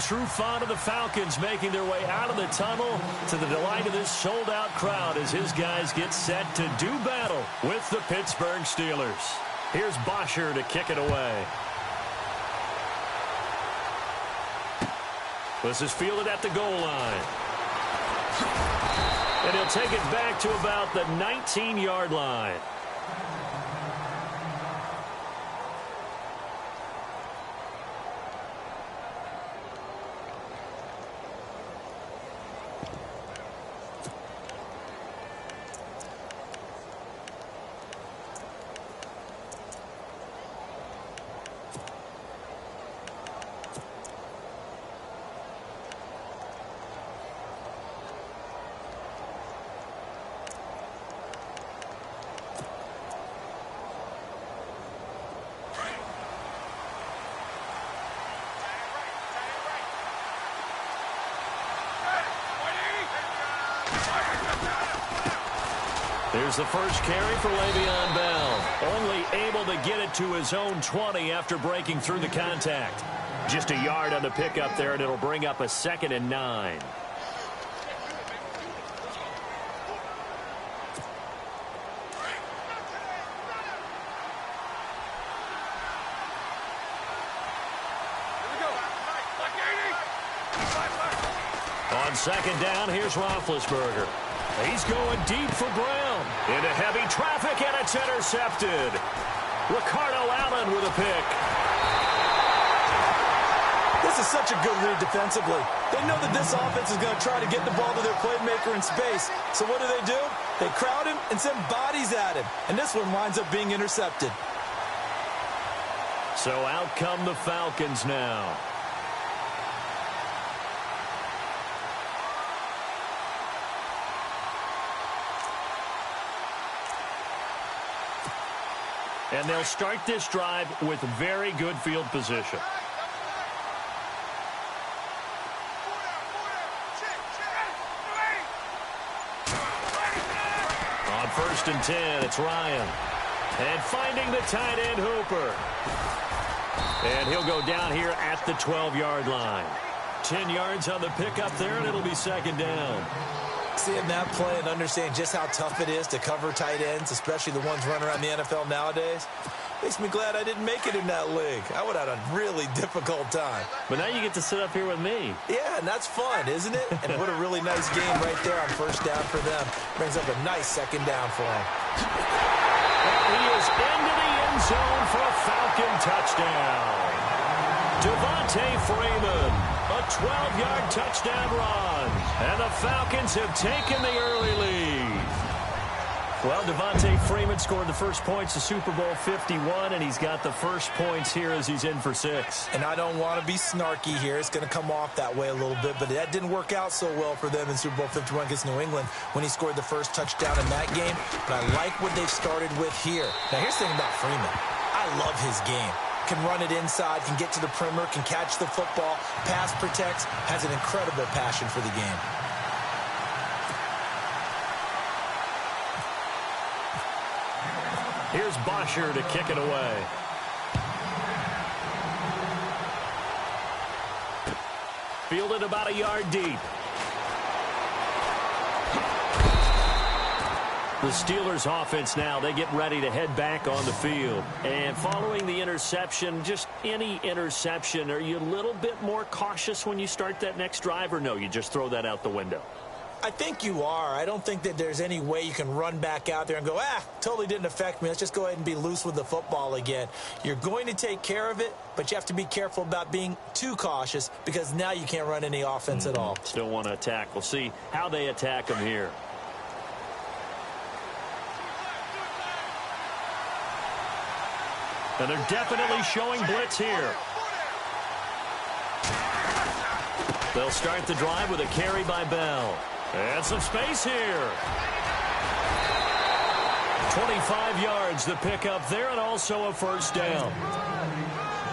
true fan of the Falcons, making their way out of the tunnel to the delight of this sold-out crowd as his guys get set to do battle with the Pittsburgh Steelers. Here's Bosher to kick it away. This is fielded at the goal line. And he'll take it back to about the 19-yard line. Here's the first carry for Le'Veon Bell. Only able to get it to his own 20 after breaking through the contact. Just a yard on the pickup there, and it'll bring up a 2nd and 9. On 2nd down, here's Roethlisberger. He's going deep for Brown. Into heavy traffic, and it's intercepted. Ricardo Allen with a pick. This is such a good read defensively. They know that this offense is going to try to get the ball to their playmaker in space. So what do? They crowd him and send bodies at him. And this one winds up being intercepted. So out come the Falcons now. And they'll start this drive with very good field position. On 1st and 10, it's Ryan. And finding the tight end, Hooper. And he'll go down here at the 12-yard line. 10 yards on the pickup there, and it'll be 2nd down. Seeing that play and understanding just how tough it is to cover tight ends, especially the ones running around the NFL nowadays, makes me glad I didn't make it in that league. I would have had a really difficult time. But now you get to sit up here with me. Yeah, and that's fun, isn't it? And what a really nice game right there on 1st down for them. Brings up a nice 2nd down for him. And he is into the end zone for a Falcon touchdown. Devontae Freeman, a 12-yard touchdown run. And the Falcons have taken the early lead. Well, Devontae Freeman scored the first points of Super Bowl 51, and he's got the first points here as he's in for 6. And I don't want to be snarky here. It's going to come off that way a little bit, but that didn't work out so well for them in Super Bowl 51 against New England when he scored the first touchdown in that game. But I like what they've started with here. Now, here's the thing about Freeman. I love his game. Can run it inside, can get to the perimeter, can catch the football, pass protects, has an incredible passion for the game. Here's Bosher to kick it away. Fielded about a yard deep. The Steelers offense now, they get ready to head back on the field. And following the interception, just any interception, are you a little bit more cautious when you start that next drive, or no, you just throw that out the window? I think you are. I don't think that there's any way you can run back out there and go, totally didn't affect me. Let's just go ahead and be loose with the football again. You're going to take care of it, but you have to be careful about being too cautious because now you can't run any offense at all. Still want to attack. We'll see how they attack them here. And they're definitely showing blitz here. They'll start the drive with a carry by Bell. And some space here. 25 yards the pickup there, and also a 1st down.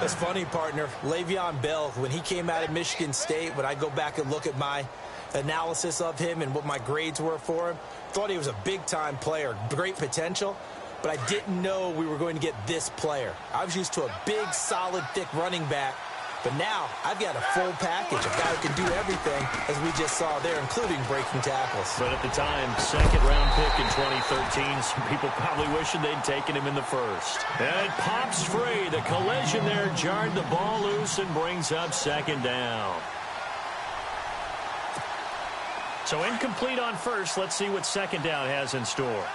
That's funny, partner. Le'Veon Bell, when he came out of Michigan State, when I go back and look at my analysis of him and what my grades were for him, thought he was a big-time player, great potential, but I didn't know we were going to get this player. I was used to a big, solid, thick running back But now I've got a full package, a guy who can do everything, as we just saw there, including breaking tackles. But at the time, second-round pick in 2013, some people probably wishing they'd taken him in the first. And it pops free. The collision there jarred the ball loose and brings up second down. So incomplete on first. Let's see what second down has in store.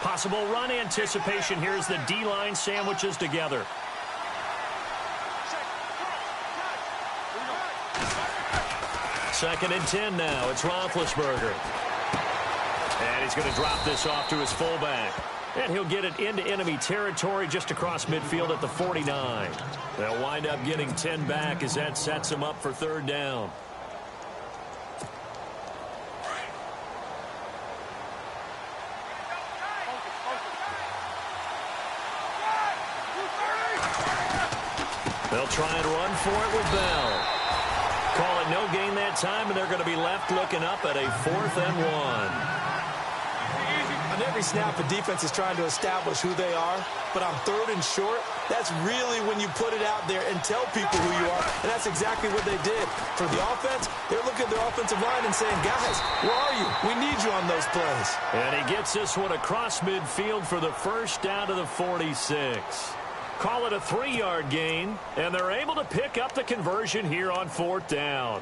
Possible run anticipation. Here's the D-line sandwiches together. Second and 10 now. It's Roethlisberger. And he's going to drop this off to his fullback. And he'll get it into enemy territory just across midfield at the 49. They'll wind up getting 10 back as that sets him up for third down. They'll try and run for it with Bell. Call it no gain that time, and they're going to be left looking up at a 4th and 1. On every snap, the defense is trying to establish who they are, but on 3rd and short, that's really when you put it out there and tell people who you are, and that's exactly what they did. For the offense, they're looking at their offensive line and saying, guys, where are you? We need you on those plays. And he gets this one across midfield for the first down to the 46. Call it a 3-yard gain, and they're able to pick up the conversion here on 4th down.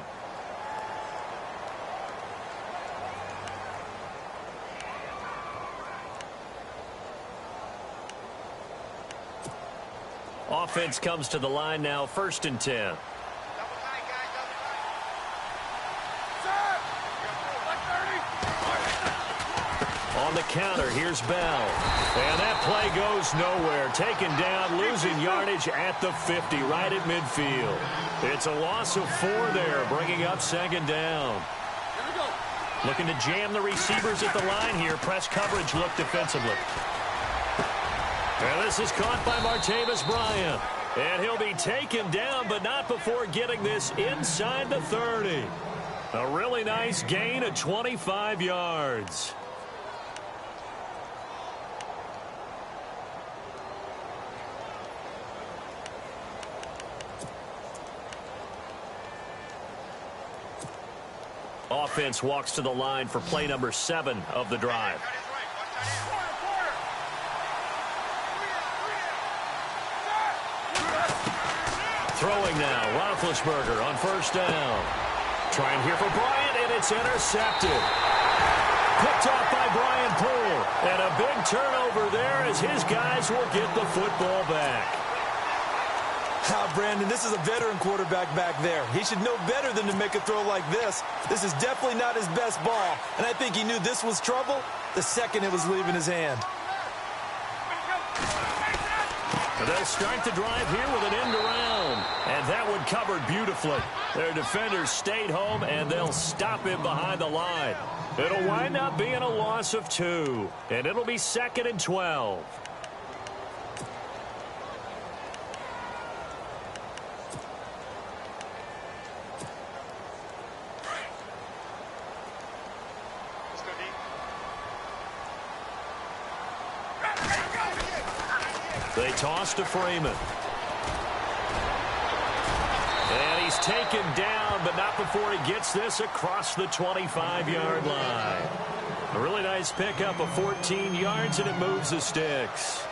Offense comes to the line now, 1st and 10. On the counter, here's Bell. And that play goes nowhere. Taken down, losing yardage at the 50, right at midfield. It's a loss of 4 there, bringing up second down. Looking to jam the receivers at the line here. Press coverage look defensively. And this is caught by Martavis Bryant. And he'll be taken down, but not before getting this inside the 30. A really nice gain of 25 yards. Offense walks to the line for play number 7 of the drive. Throwing now, Roethlisberger on 1st down. Trying here for Bryant, and it's intercepted. Picked off by Brian Poole. And a big turnover there as his guys will get the football back. Brandon, this is a veteran quarterback back there. He should know better than to make a throw like this. This is definitely not his best ball, and I think he knew this was trouble the second it was leaving his hand. They'll start the drive here with an end around, and that one covered beautifully. Their defenders stayed home, and they'll stop him behind the line. It'll wind up being a loss of 2, and it'll be 2nd and 12. They toss to Freeman. And he's taken down, but not before he gets this across the 25-yard line. A really nice pickup of 14 yards, and it moves the sticks.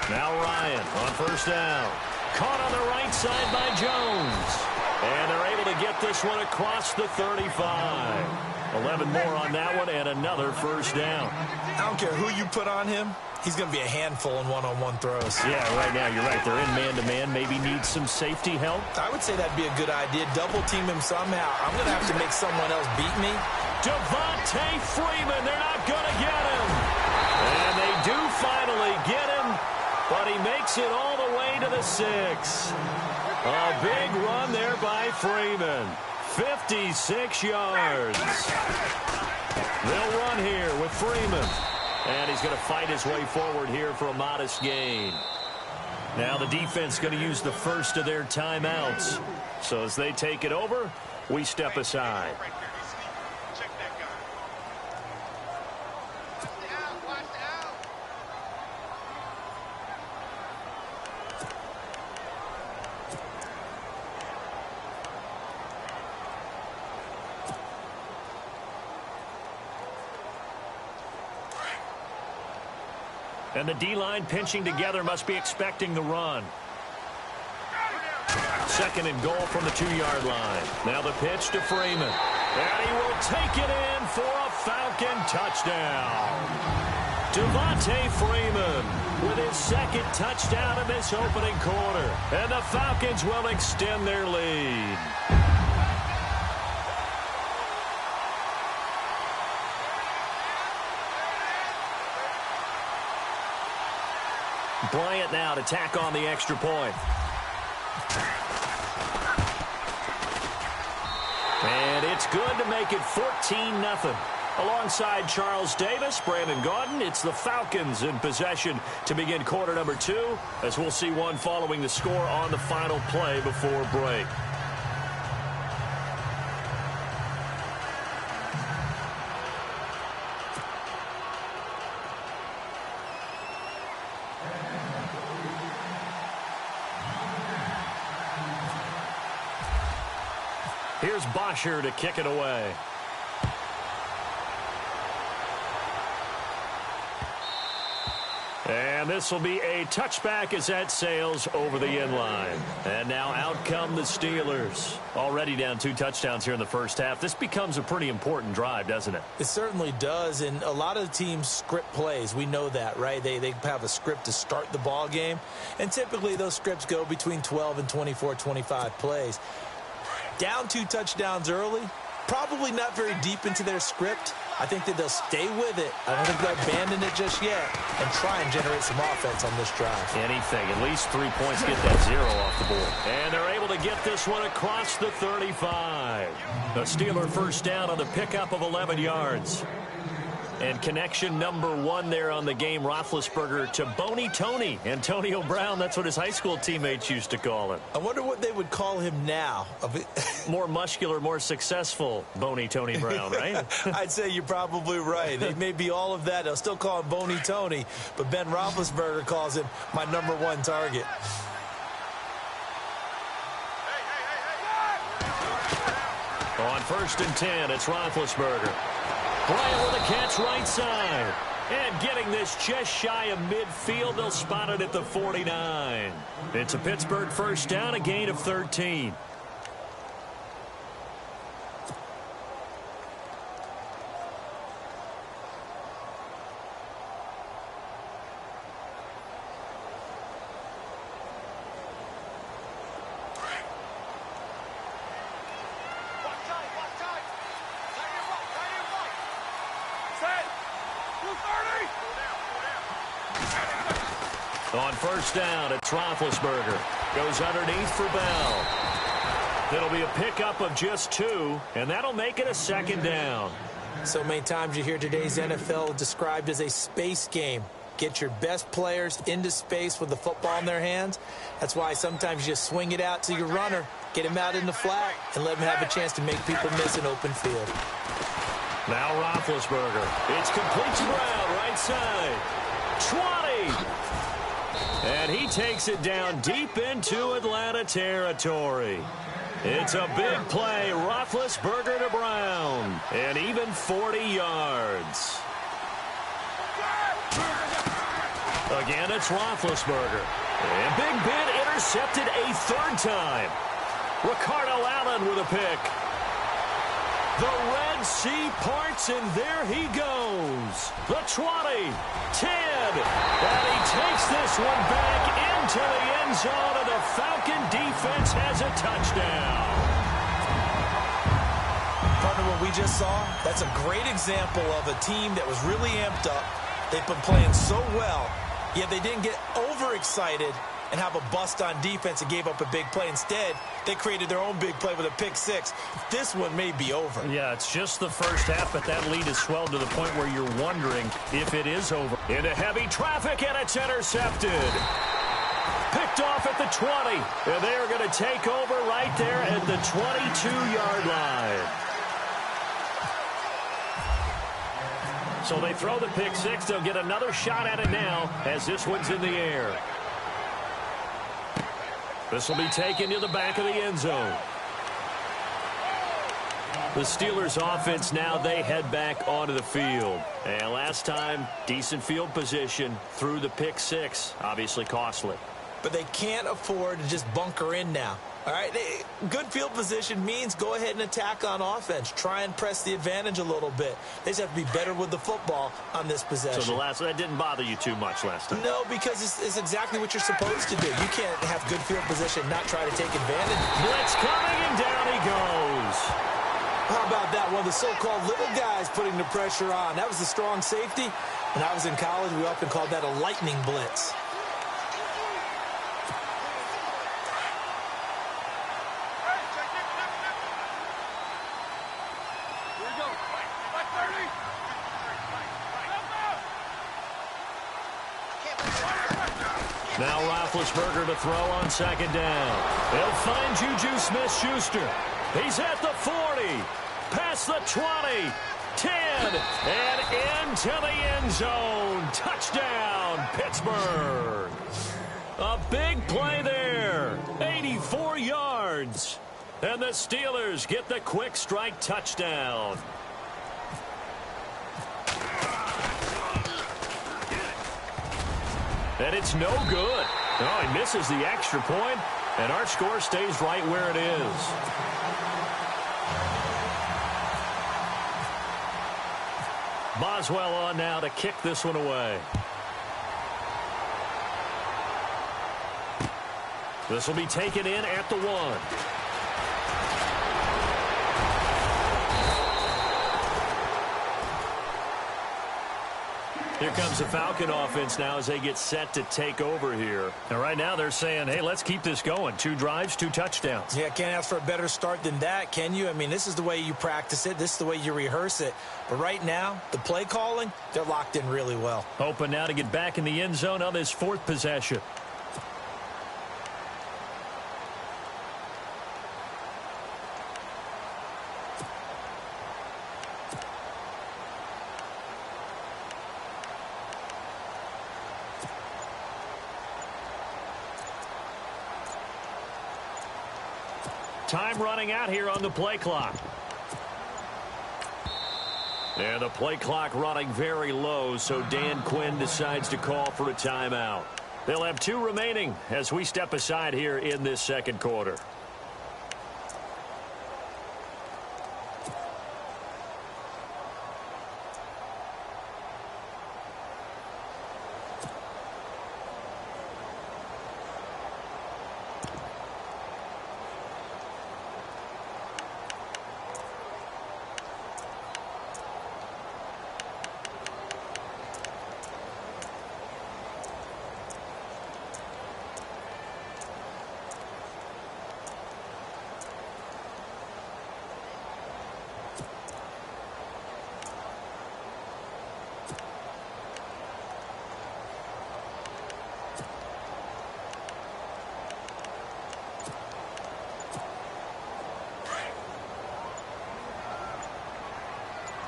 Now Ryan on 1st down. Caught on the right side by Jones. And they're able to get this one across the 35. 11 more on that one and another 1st down. I don't care who you put on him. He's going to be a handful in one-on-one throws. Yeah, right now you're right. They're in man-to-man. Maybe need some safety help. I would say that'd be a good idea. Double team him somehow. I'm going to have to make someone else beat me. Devontae Freeman. They're not going to get him. And they do finally get him. But he makes it all the way to the 6. A big run there by Freeman. 56 yards. They'll run here with Freeman. And he's going to fight his way forward here for a modest gain. Now the defense going to use the first of their timeouts. So as they take it over, we step aside. And the D-line pinching together must be expecting the run. Second and goal from the 2-yard line. Now the pitch to Freeman. And he will take it in for a Falcon touchdown. Devontae Freeman with his second touchdown in this opening quarter. And the Falcons will extend their lead. Bryant now to tack on the extra point. And it's good to make it 14-0. Alongside Charles Davis, Brandon Gaudin, it's the Falcons in possession to begin quarter number 2, as we'll see one following the score on the final play before break. Here's Bosher to kick it away. And this will be a touchback as that sails over the end line. And now out come the Steelers. Already down 2 touchdowns here in the first half. This becomes a pretty important drive, doesn't it? It certainly does. And a lot of teams script plays. We know that, right? They have a script to start the ball game. And typically those scripts go between 12 and 24, 25 plays. Down 2 touchdowns early, probably not very deep into their script. I think that they'll stay with it. I don't think they'll abandon it just yet and try and generate some offense on this drive. Anything, at least 3 points, get that 0 off the board. And they're able to get this one across the 35. A Steeler first down on the pickup of 11 yards. And connection number 1 there on the game, Roethlisberger to Boney Tony. Antonio Brown, that's what his high school teammates used to call him. I wonder what they would call him now. More muscular, more successful Boney Tony Brown, right? I'd say you're probably right. They may be all of that. They'll still call him Boney Tony, but Ben Roethlisberger calls him my number 1 target. On 1st and 10, it's Roethlisberger. Bryant with a catch right side. And getting this just shy of midfield, they'll spot it at the 49. It's a Pittsburgh first down, a gain of 13. On 1st down, it's Roethlisberger. Goes underneath for Bell. It'll be a pickup of just 2, and that'll make it a 2nd down. So many times you hear today's NFL described as a space game. Get your best players into space with the football in their hands. That's why sometimes you just swing it out to your runner, get him out in the flat, and let him have a chance to make people miss an open field. Now Roethlisberger. It's complete to Brown, right side. 20! And he takes it down deep into Atlanta territory. It's a big play. Roethlisberger to Brown. And even 40 yards. Again, it's Roethlisberger. And Big Ben intercepted a 3rd time. Ricardo Allen with a pick. The Red Sea parts, and there he goes. The 20, 10, and he takes this one back into the end zone, and the Falcon defense has a touchdown. Partner, what we just saw, that's a great example of a team that was really amped up. They've been playing so well, yet they didn't get overexcited and have a bust on defense and gave up a big play. Instead, they created their own big play with a pick 6. This one may be over. Yeah, it's just the first half, but that lead has swelled to the point where you're wondering if it is over. Into heavy traffic, and it's intercepted. Picked off at the 20. And they are going to take over right there at the 22-yard line. So they throw the pick six. They'll get another shot at it now as this one's in the air. This will be taken to the back of the end zone. The Steelers offense now, they head back onto the field. And last time, decent field position through the pick six. Obviously costly. But they can't afford to just bunker in now. All right, good field position means go ahead and attack on offense. Try and press the advantage a little bit. They just have to be better with the football on this possession. So that didn't bother you too much last time? No, because it's exactly what you're supposed to do. You can't have good field position, not try to take advantage. Blitz coming, and down he goes. How about that? One of the so-called little guys putting the pressure on. That was the strong safety. When I was in college, we often called that a lightning blitz. Now Roethlisberger to throw on second down. They'll find Juju Smith-Schuster. He's at the 40, past the 20, 10, and into the end zone. Touchdown, Pittsburgh. A big play there, 84 yards. And the Steelers get the quick strike touchdown. And it's no good. Oh, he misses the extra point, and our score stays right where it is. Boswell on now to kick this one away. This will be taken in at the 1. Here comes the Falcon offense now as they get set to take over here. And right now they're saying, hey, let's keep this going. 2 drives, 2 touchdowns. Yeah, can't ask for a better start than that, can you? I mean, this is the way you practice it. This is the way you rehearse it. But right now, the play calling, they're locked in really well. Hoping now to get back in the end zone on this 4th possession. Time running out here on the play clock. And the play clock running very low, so Dan Quinn decides to call for a timeout. They'll have 2 remaining as we step aside here in this second quarter.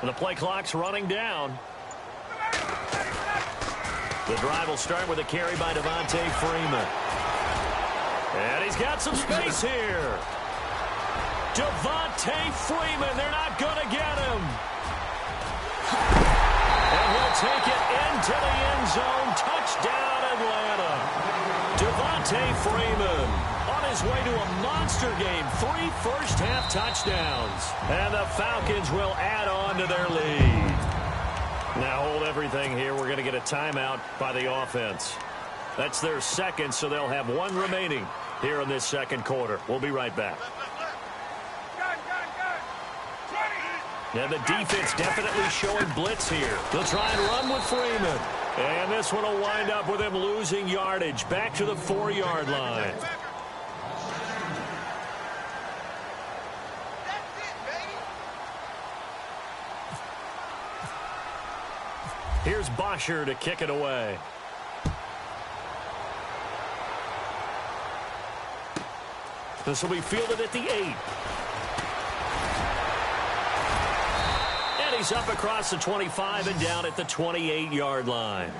And the play clock's running down. The drive will start with a carry by Devontae Freeman. And he's got some space here. Devontae Freeman, they're not going to get him. And he'll take it into the end zone. Touchdown, Atlanta. Devontae Freeman on his way to a monster game. 3 first-half touchdowns. And the Falcons will add on to their lead. Now hold everything here. We're going to get a timeout by the offense. That's their second, so they'll have 1 remaining here in this second quarter. We'll be right back. And the defense definitely showing blitz here. They'll try and run with Freeman. And this one will wind up with him losing yardage back to the 4-yard line. Here's Bosher to kick it away. This will be fielded at the 8. And he's up across the 25 and down at the 28-yard line.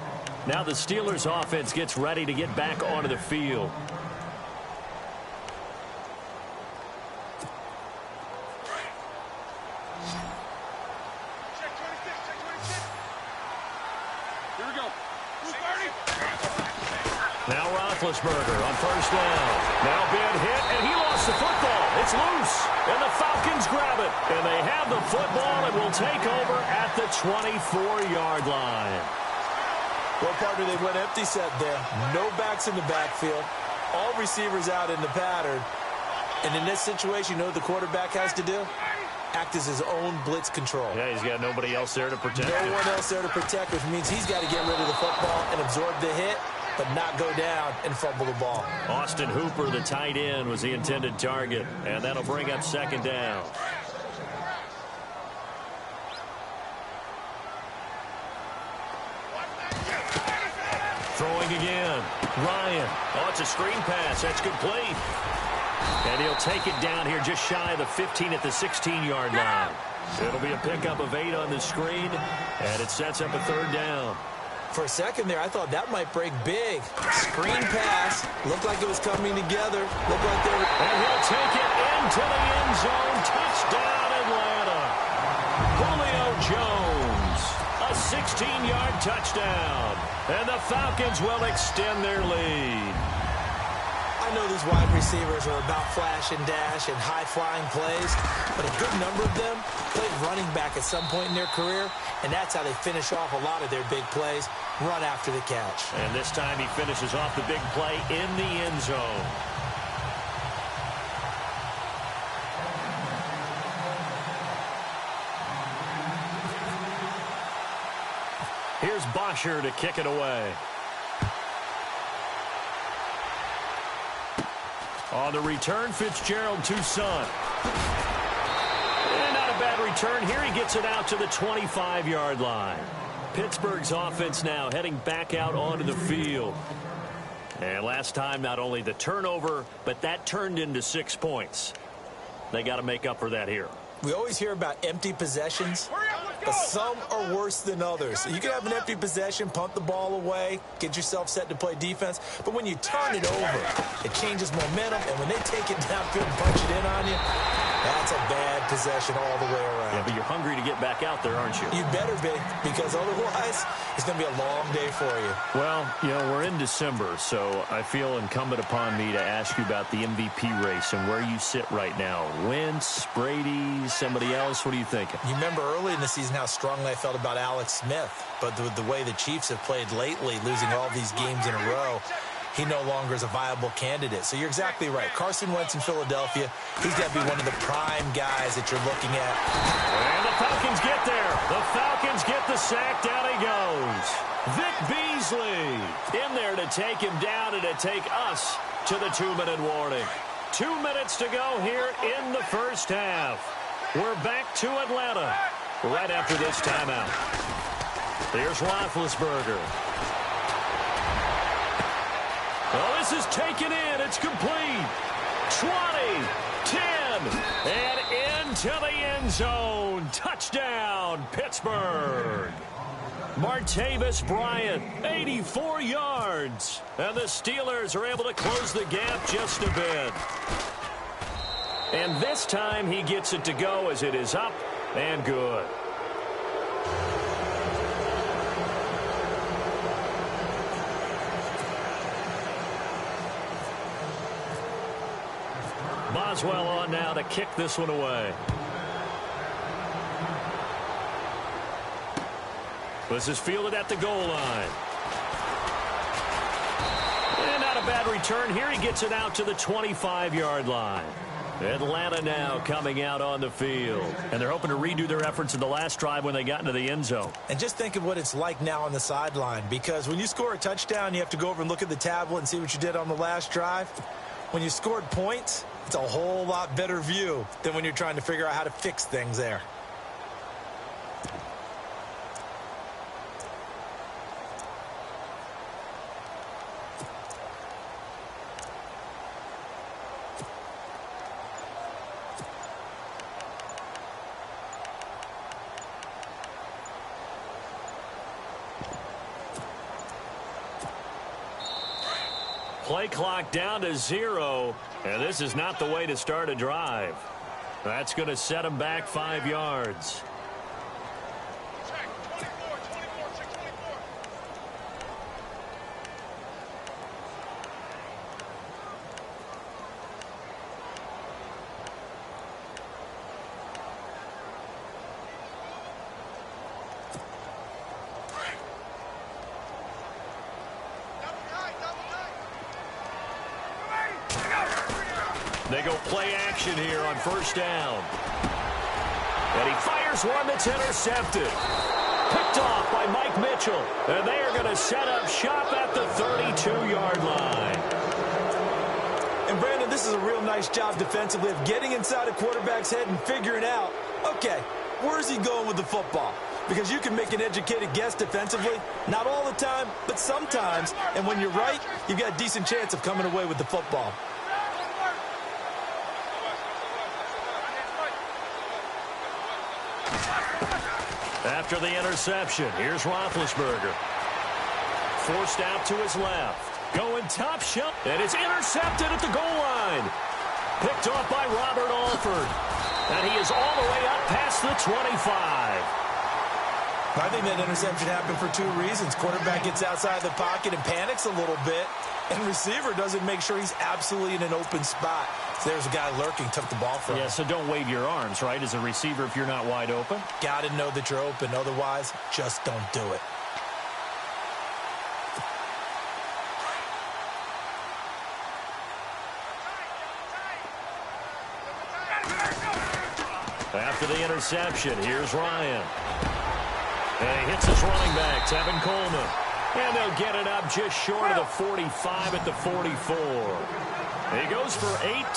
Now the Steelers offense gets ready to get back onto the field. Now Roethlisberger on first down. Now bad hit, and he lost the football. It's loose, and the Falcons grab it. And they have the football and will take over at the 24-yard line. Well, partner, they went empty set there. No backs in the backfield. All receivers out in the pattern. And in this situation, you know what the quarterback has to do? Act as his own blitz control. Yeah, he's got nobody else there to protect him. No one else there to protect, which means he's got to get rid of the football and absorb the hit, but not go down and fumble the ball. Austin Hooper, the tight end, was the intended target, and that'll bring up second down. Throwing again. Ryan. Oh, it's a screen pass. That's complete. And he'll take it down here just shy of the 15 at the 16-yard line. It'll be a pickup of 8 on the screen, and it sets up a third down. For a second there, I thought that might break big. Screen pass. Looked like it was coming together. Looked like they were... And he'll take it into the end zone. Touchdown, Atlanta. Julio Jones. A 16-yard touchdown. And the Falcons will extend their lead. I know these wide receivers are about flash and dash and high-flying plays, but a good number of them played running back at some point in their career, and that's how they finish off a lot of their big plays, run after the catch. And this time he finishes off the big play in the end zone. Here's Bosher to kick it away. On the return, Fitzgerald to Son. And not a bad return here. He gets it out to the 25-yard line. Pittsburgh's offense now heading back out onto the field. And last time, not only the turnover, but that turned into 6 points. They got to make up for that here. We always hear about empty possessions, but some are worse than others. You can have an empty possession, punt the ball away, get yourself set to play defense, but when you turn it over, it changes momentum, and when they take it downfield and punch it in on you, that's a bad possession all the way around. Yeah, but you're hungry to get back out there, aren't you? You better be, because otherwise it's going to be a long day for you. Well, you know, we're in December, so I feel incumbent upon me to ask you about the MVP race and where you sit right now. Wentz, Brady, somebody else? What are you thinking? You remember early in the season how strongly I felt about Alex Smith, but with the way the Chiefs have played lately, losing all these games in a row, he no longer is a viable candidate. So you're exactly right. Carson Wentz in Philadelphia, he's got to be one of the prime guys that you're looking at. And the Falcons get there. The Falcons get the sack. Down he goes. Vic Beasley in there to take him down and to take us to the 2-minute warning. 2 minutes to go here in the first half. We're back to Atlanta right after this timeout. Here's Roethlisberger. Well, this is taken in. It's complete. 20, 10, and into the end zone. Touchdown, Pittsburgh. Martavis Bryant, 84 yards. And the Steelers are able to close the gap just a bit. And this time he gets it to go as it is up and good. Boswell on now to kick this one away. This is fielded at the goal line. And not a bad return here. He gets it out to the 25-yard line. Atlanta now coming out on the field. And they're hoping to redo their efforts in the last drive when they got into the end zone. And just think of what it's like now on the sideline, because when you score a touchdown, you have to go over and look at the tablet and see what you did on the last drive. When you scored points, it's a whole lot better view than when you're trying to figure out how to fix things there. play clock down to 0, and this is not the way to start a drive. That's going to set them back 5 yards. They go play action here on first down. And he fires one that's intercepted. Picked off by Mike Mitchell. And they are going to set up shop at the 32-yard line. And, Brandon, this is a real nice job defensively of getting inside a quarterback's head and figuring out, okay, where's he going with the football? Because you can make an educated guess defensively. Not all the time, but sometimes. And when you're right, you've got a decent chance of coming away with the football. After the interception, here's Roethlisberger. Forced out to his left. Going top shot. And it's intercepted at the goal line. Picked off by Robert Alford. And he is all the way up past the 25. I think that interception happened for 2 reasons. Quarterback gets outside the pocket and panics a little bit. And receiver doesn't make sure he's absolutely in an open spot. So there's a guy lurking, took the ball from him. Yeah, so don't wave your arms, right, as a receiver if you're not wide open. Got to know that you're open. Otherwise, just don't do it. After the interception, here's Ryan. And he hits his running back, Tevin Coleman. And they'll get it up just short of the 45 at the 44. He goes for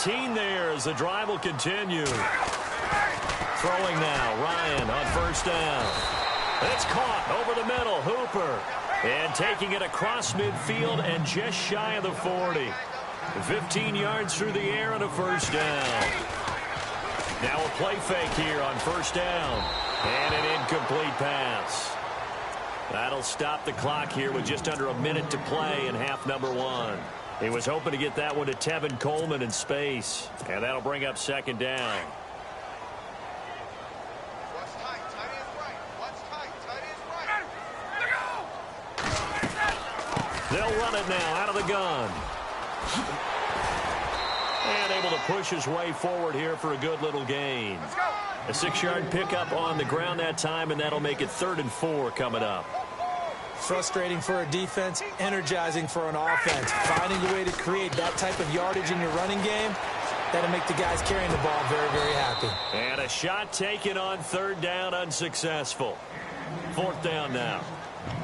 18 there as the drive will continue. Throwing now, Ryan on first down. It's caught over the middle, Hooper. And taking it across midfield and just shy of the 40. 15 yards through the air and a first down. Now a play fake here on first down. And an incomplete pass. That'll stop the clock here with just under a minute to play in half number 1. He was hoping to get that one to Tevin Coleman in space. And that'll bring up second down. What's tight? Tight is right. What's tight? Tight is right. They'll run it now out of the gun. And able to push his way forward here for a good little gain. A 6-yard pickup on the ground that time, and that'll make it 3rd and 4 coming up. Frustrating for a defense, energizing for an offense. Finding a way to create that type of yardage in your running game, that'll make the guys carrying the ball very, very happy. And a shot taken on 3rd down, unsuccessful. 4th down now.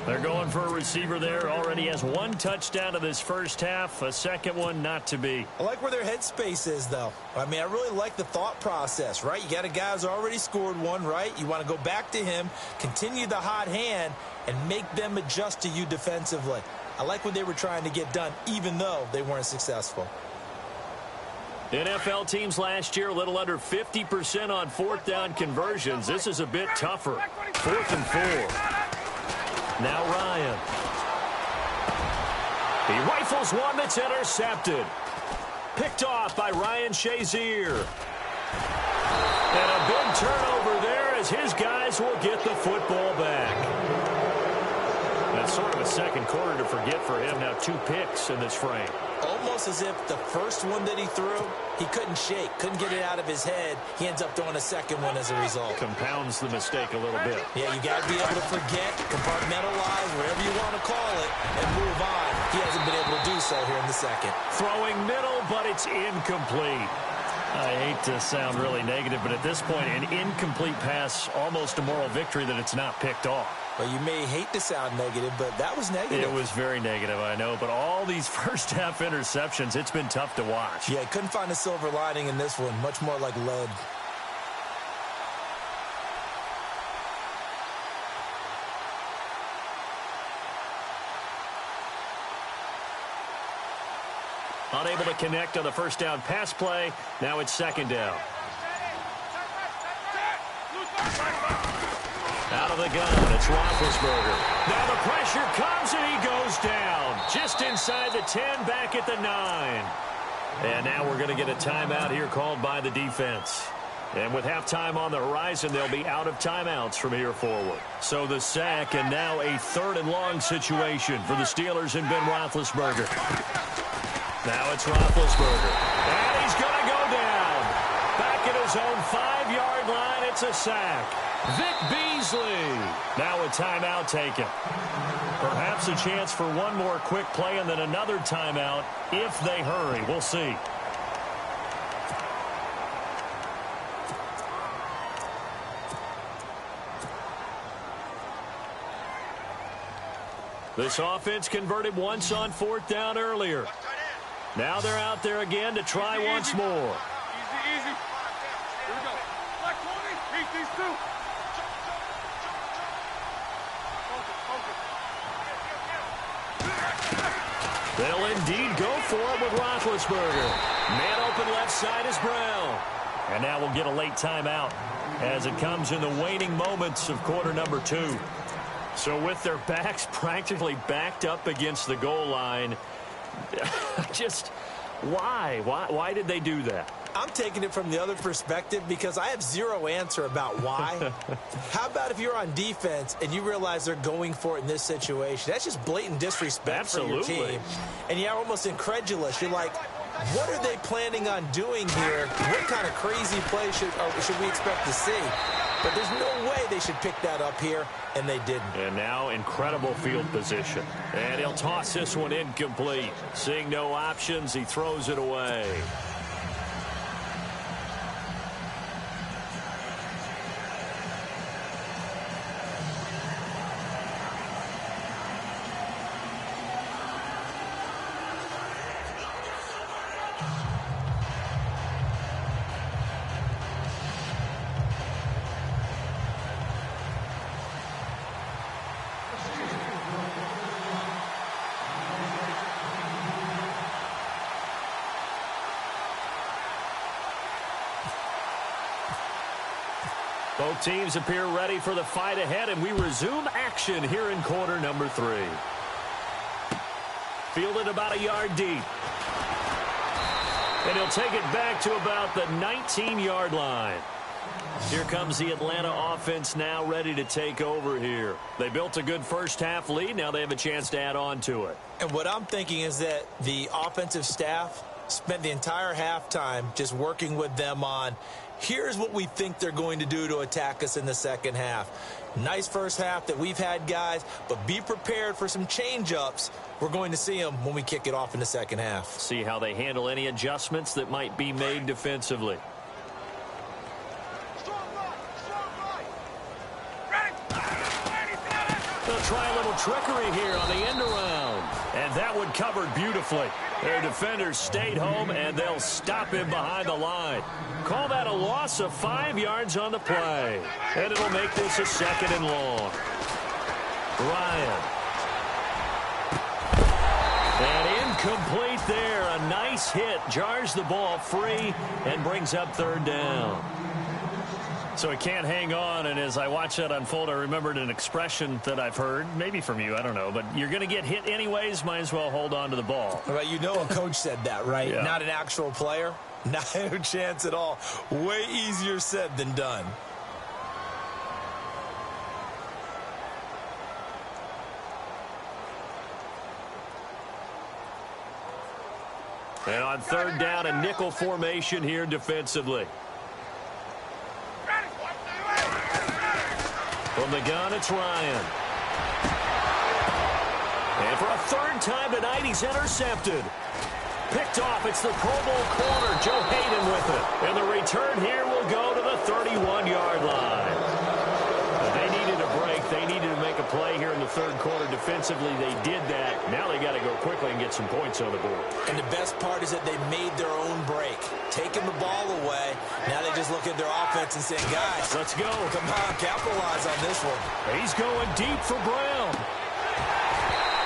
They're going for a receiver there. Already has 1 touchdown in this first half. A second one not to be. I like where their headspace is, though. I mean, I really like the thought process, right? You got a guy who's already scored 1, right? You want to go back to him, continue the hot hand, and make them adjust to you defensively. I like what they were trying to get done, even though they weren't successful. NFL teams last year a little under 50% on 4th down conversions. This is a bit tougher. 4th and 4. Now Ryan. He rifles one that's intercepted. Picked off by Ryan Shazier. And a big turnover there as his guys will get the football back. That's sort of a second quarter to forget for him. Now 2 picks in this frame. Almost as if the first one that he threw, he couldn't shake, couldn't get it out of his head. He ends up throwing a second one as a result. Compounds the mistake a little bit. Yeah, you got to be able to forget, compartmentalize, whatever you want to call it, and move on. He hasn't been able to do so here in the second. Throwing middle, but it's incomplete. I hate to sound really negative, but at this point, an incomplete pass, almost a moral victory that it's not picked off. Well, you may hate to sound negative, but that was negative. It was very negative, I know. But all these first-half interceptions, it's been tough to watch. Yeah, couldn't find a silver lining in this one. Much more like lead. Unable to connect on the first down pass play. Now it's second down. Out of the gun, it's Roethlisberger. Now the pressure comes, and he goes down. Just inside the 10, back at the 9. And now we're going to get a timeout here called by the defense. And with halftime on the horizon, they'll be out of timeouts from here forward. So the sack, and now a 3rd and long situation for the Steelers and Ben Roethlisberger. Now it's Roethlisberger. And he's going to go down. Back at his own 5-yard line, it's a sack. Vic Beasley. Now a timeout taken. Perhaps a chance for one more quick play and then another timeout if they hurry. We'll see. This offense converted once on 4th down earlier. Now they're out there again to try once more. Easy. Here we go. Black 20. Beat these two. They'll indeed go for it with Roethlisberger. Man open left side is Brown. And now we'll get a late timeout as it comes in the waning moments of quarter number 2. So with their backs practically backed up against the goal line, just why? Why did they do that? I'm taking it from the other perspective because I have zero answer about why. How about if you're on defense and you realize they're going for it in this situation? That's just blatant disrespect for your team. And you're almost incredulous. You're like, what are they planning on doing here? What kind of crazy play should we expect to see? But there's no way they should pick that up here, and they didn't. And now incredible field position. And he'll toss this one incomplete. Seeing no options, he throws it away. Both teams appear ready for the fight ahead, and we resume action here in quarter number 3. Fielded about a yard deep. And he'll take it back to about the 19-yard line. Here comes the Atlanta offense now ready to take over here. They built a good first-half lead. Now they have a chance to add on to it. And what I'm thinking is that the offensive staff spent the entire halftime just working with them on, here's what we think they're going to do to attack us in the second half. Nice first half that we've had, guys, but be prepared for some change-ups. We're going to see them when we kick it off in the second half. See how they handle any adjustments that might be made defensively. They'll try a little trickery here on the end around. And that one covered beautifully. Their defenders stayed home, and they'll stop him behind the line. Call that a loss of 5 yards on the play. And it'll make this a 2nd and long. Ryan. And incomplete there. A nice hit. Jars the ball free and brings up 3rd down. So he can't hang on, and as I watch that unfold, I remembered an expression that I've heard, maybe from you, I don't know, but you're going to get hit anyways, might as well hold on to the ball. Well, you know a coach said that, right? Yeah. Not an actual player. Not a chance at all. Way easier said than done. And on 3rd down, a nickel formation here defensively. From the gun, it's Ryan. And for a 3rd time tonight, he's intercepted. Picked off, it's the Pro Bowl corner, Joe Hayden with it. And the return here will go to the 31-yard line. They needed a break. They needed to make a play here in the 3rd quarter defensively. They did that. Now they got to go quickly and get some points on the board. And the best part is that they made their own break. Taking the ball away. Now they just look at their offense and say, guys, let's go. Come on, capitalize on this one. He's going deep for Brown.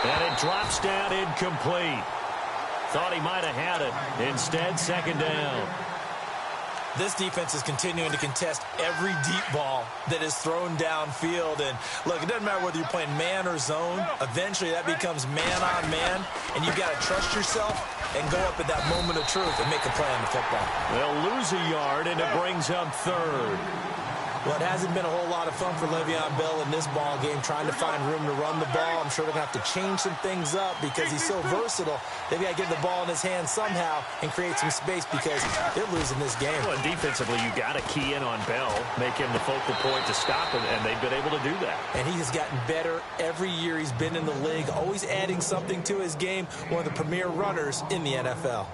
And it drops down incomplete. Thought he might have had it. Instead, 2nd down. This defense is continuing to contest every deep ball that is thrown downfield. And look, it doesn't matter whether you're playing man or zone. Eventually, that becomes man on man, and you've got to trust yourself and go up at that moment of truth and make a play on the football. They'll lose a yard, and it brings up third. Well, it hasn't been a whole lot of fun for Le'Veon Bell in this ball game, trying to find room to run the ball. I'm sure they're going to have to change some things up because he's so versatile. They've got to get the ball in his hands somehow and create some space because they're losing this game. Well, defensively, you got to key in on Bell, make him the focal point to stop him, and they've been able to do that. And he has gotten better every year he's been in the league, always adding something to his game, one of the premier runners in the NFL.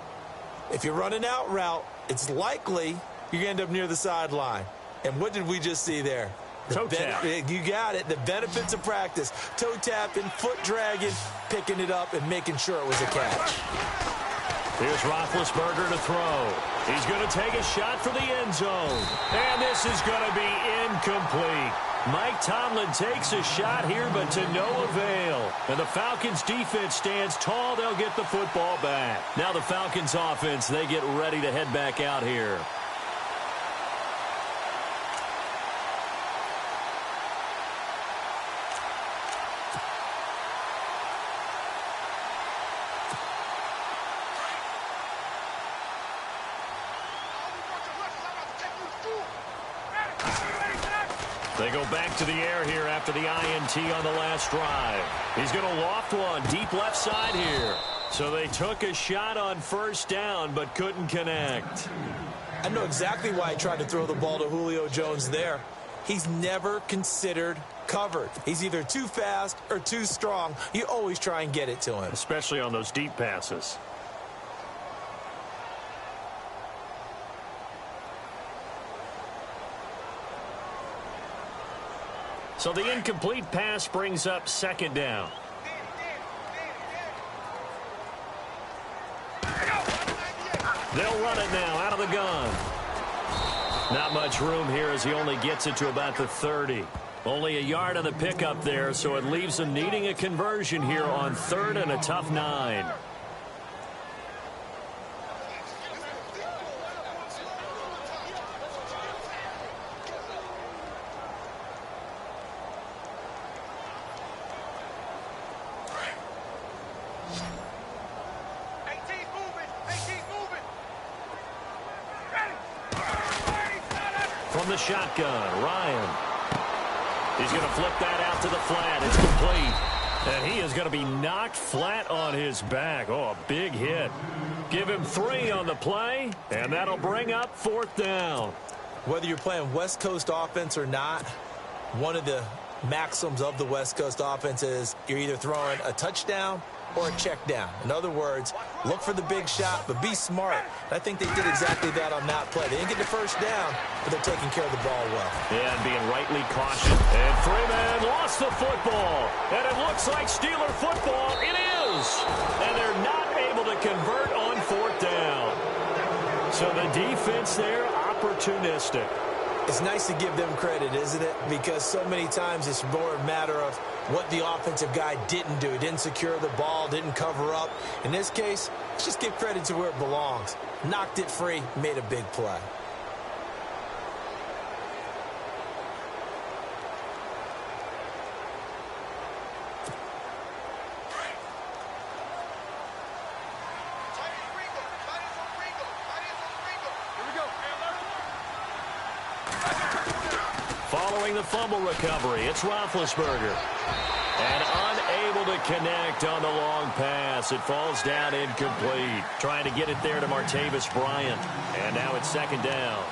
If you're running out route, it's likely you're going to end up near the sideline. And what did we just see there? Toe tap. You got it. The benefits of practice. Toe tapping, foot dragging, picking it up, and making sure it was a catch. Here's Roethlisberger to throw. He's going to take a shot for the end zone. And this is going to be incomplete. Mike Tomlin takes a shot here, but to no avail. And the Falcons defense stands tall. They'll get the football back. Now the Falcons offense, they get ready to head back out here. They go back to the air here after the INT on the last drive. He's going to loft one deep left side here. So they took a shot on first down but couldn't connect. I know exactly why I tried to throw the ball to Julio Jones there. He's never considered covered. He's either too fast or too strong. You always try and get it to him. Especially on those deep passes. So the incomplete pass brings up second down. They'll run it now out of the gun. Not much room here as he only gets it to about the 30. Only a yard on the pickup there, so it leaves him needing a conversion here on third and a tough 9. From the shotgun, Ryan. He's going to flip that out to the flat. It's complete. And he is going to be knocked flat on his back. Oh, a big hit. Give him 3 on the play, and that'll bring up fourth down. Whether you're playing West Coast offense or not, one of the maxims of the West Coast offense is you're either throwing a touchdown or a check down. In other words, look for the big shot, but be smart. And I think they did exactly that on that play. They didn't get the first down, but they're taking care of the ball well. Yeah, and being rightly cautious. And Freeman lost the football. And it looks like Steeler football. It is. And they're not able to convert on fourth down. So the defense there, opportunistic. It's nice to give them credit, isn't it? Because so many times it's more a matter of what the offensive guy didn't do. He didn't secure the ball, didn't cover up. In this case, let's just give credit to where it belongs. Knocked it free, made a big play. Following the fumble recovery, it's Roethlisberger. And unable to connect on the long pass. It falls down incomplete. Trying to get it there to Martavis Bryant. And now it's second down.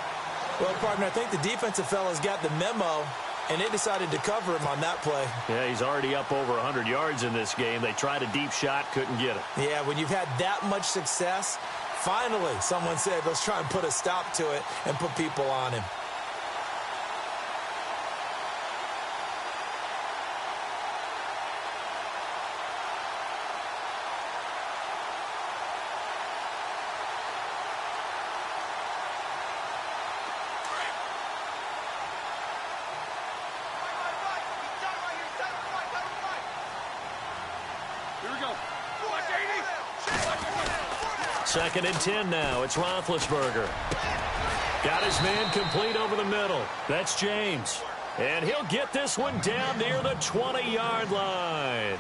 Well, partner, I think the defensive fellas got the memo, and they decided to cover him on that play. Yeah, he's already up over 100 yards in this game. They tried a deep shot, couldn't get it. Yeah, when you've had that much success, finally someone said, let's try and put a stop to it and put people on him. 2nd and 10 now. It's Roethlisberger. Got his man complete over the middle. That's James. And he'll get this one down near the 20-yard line.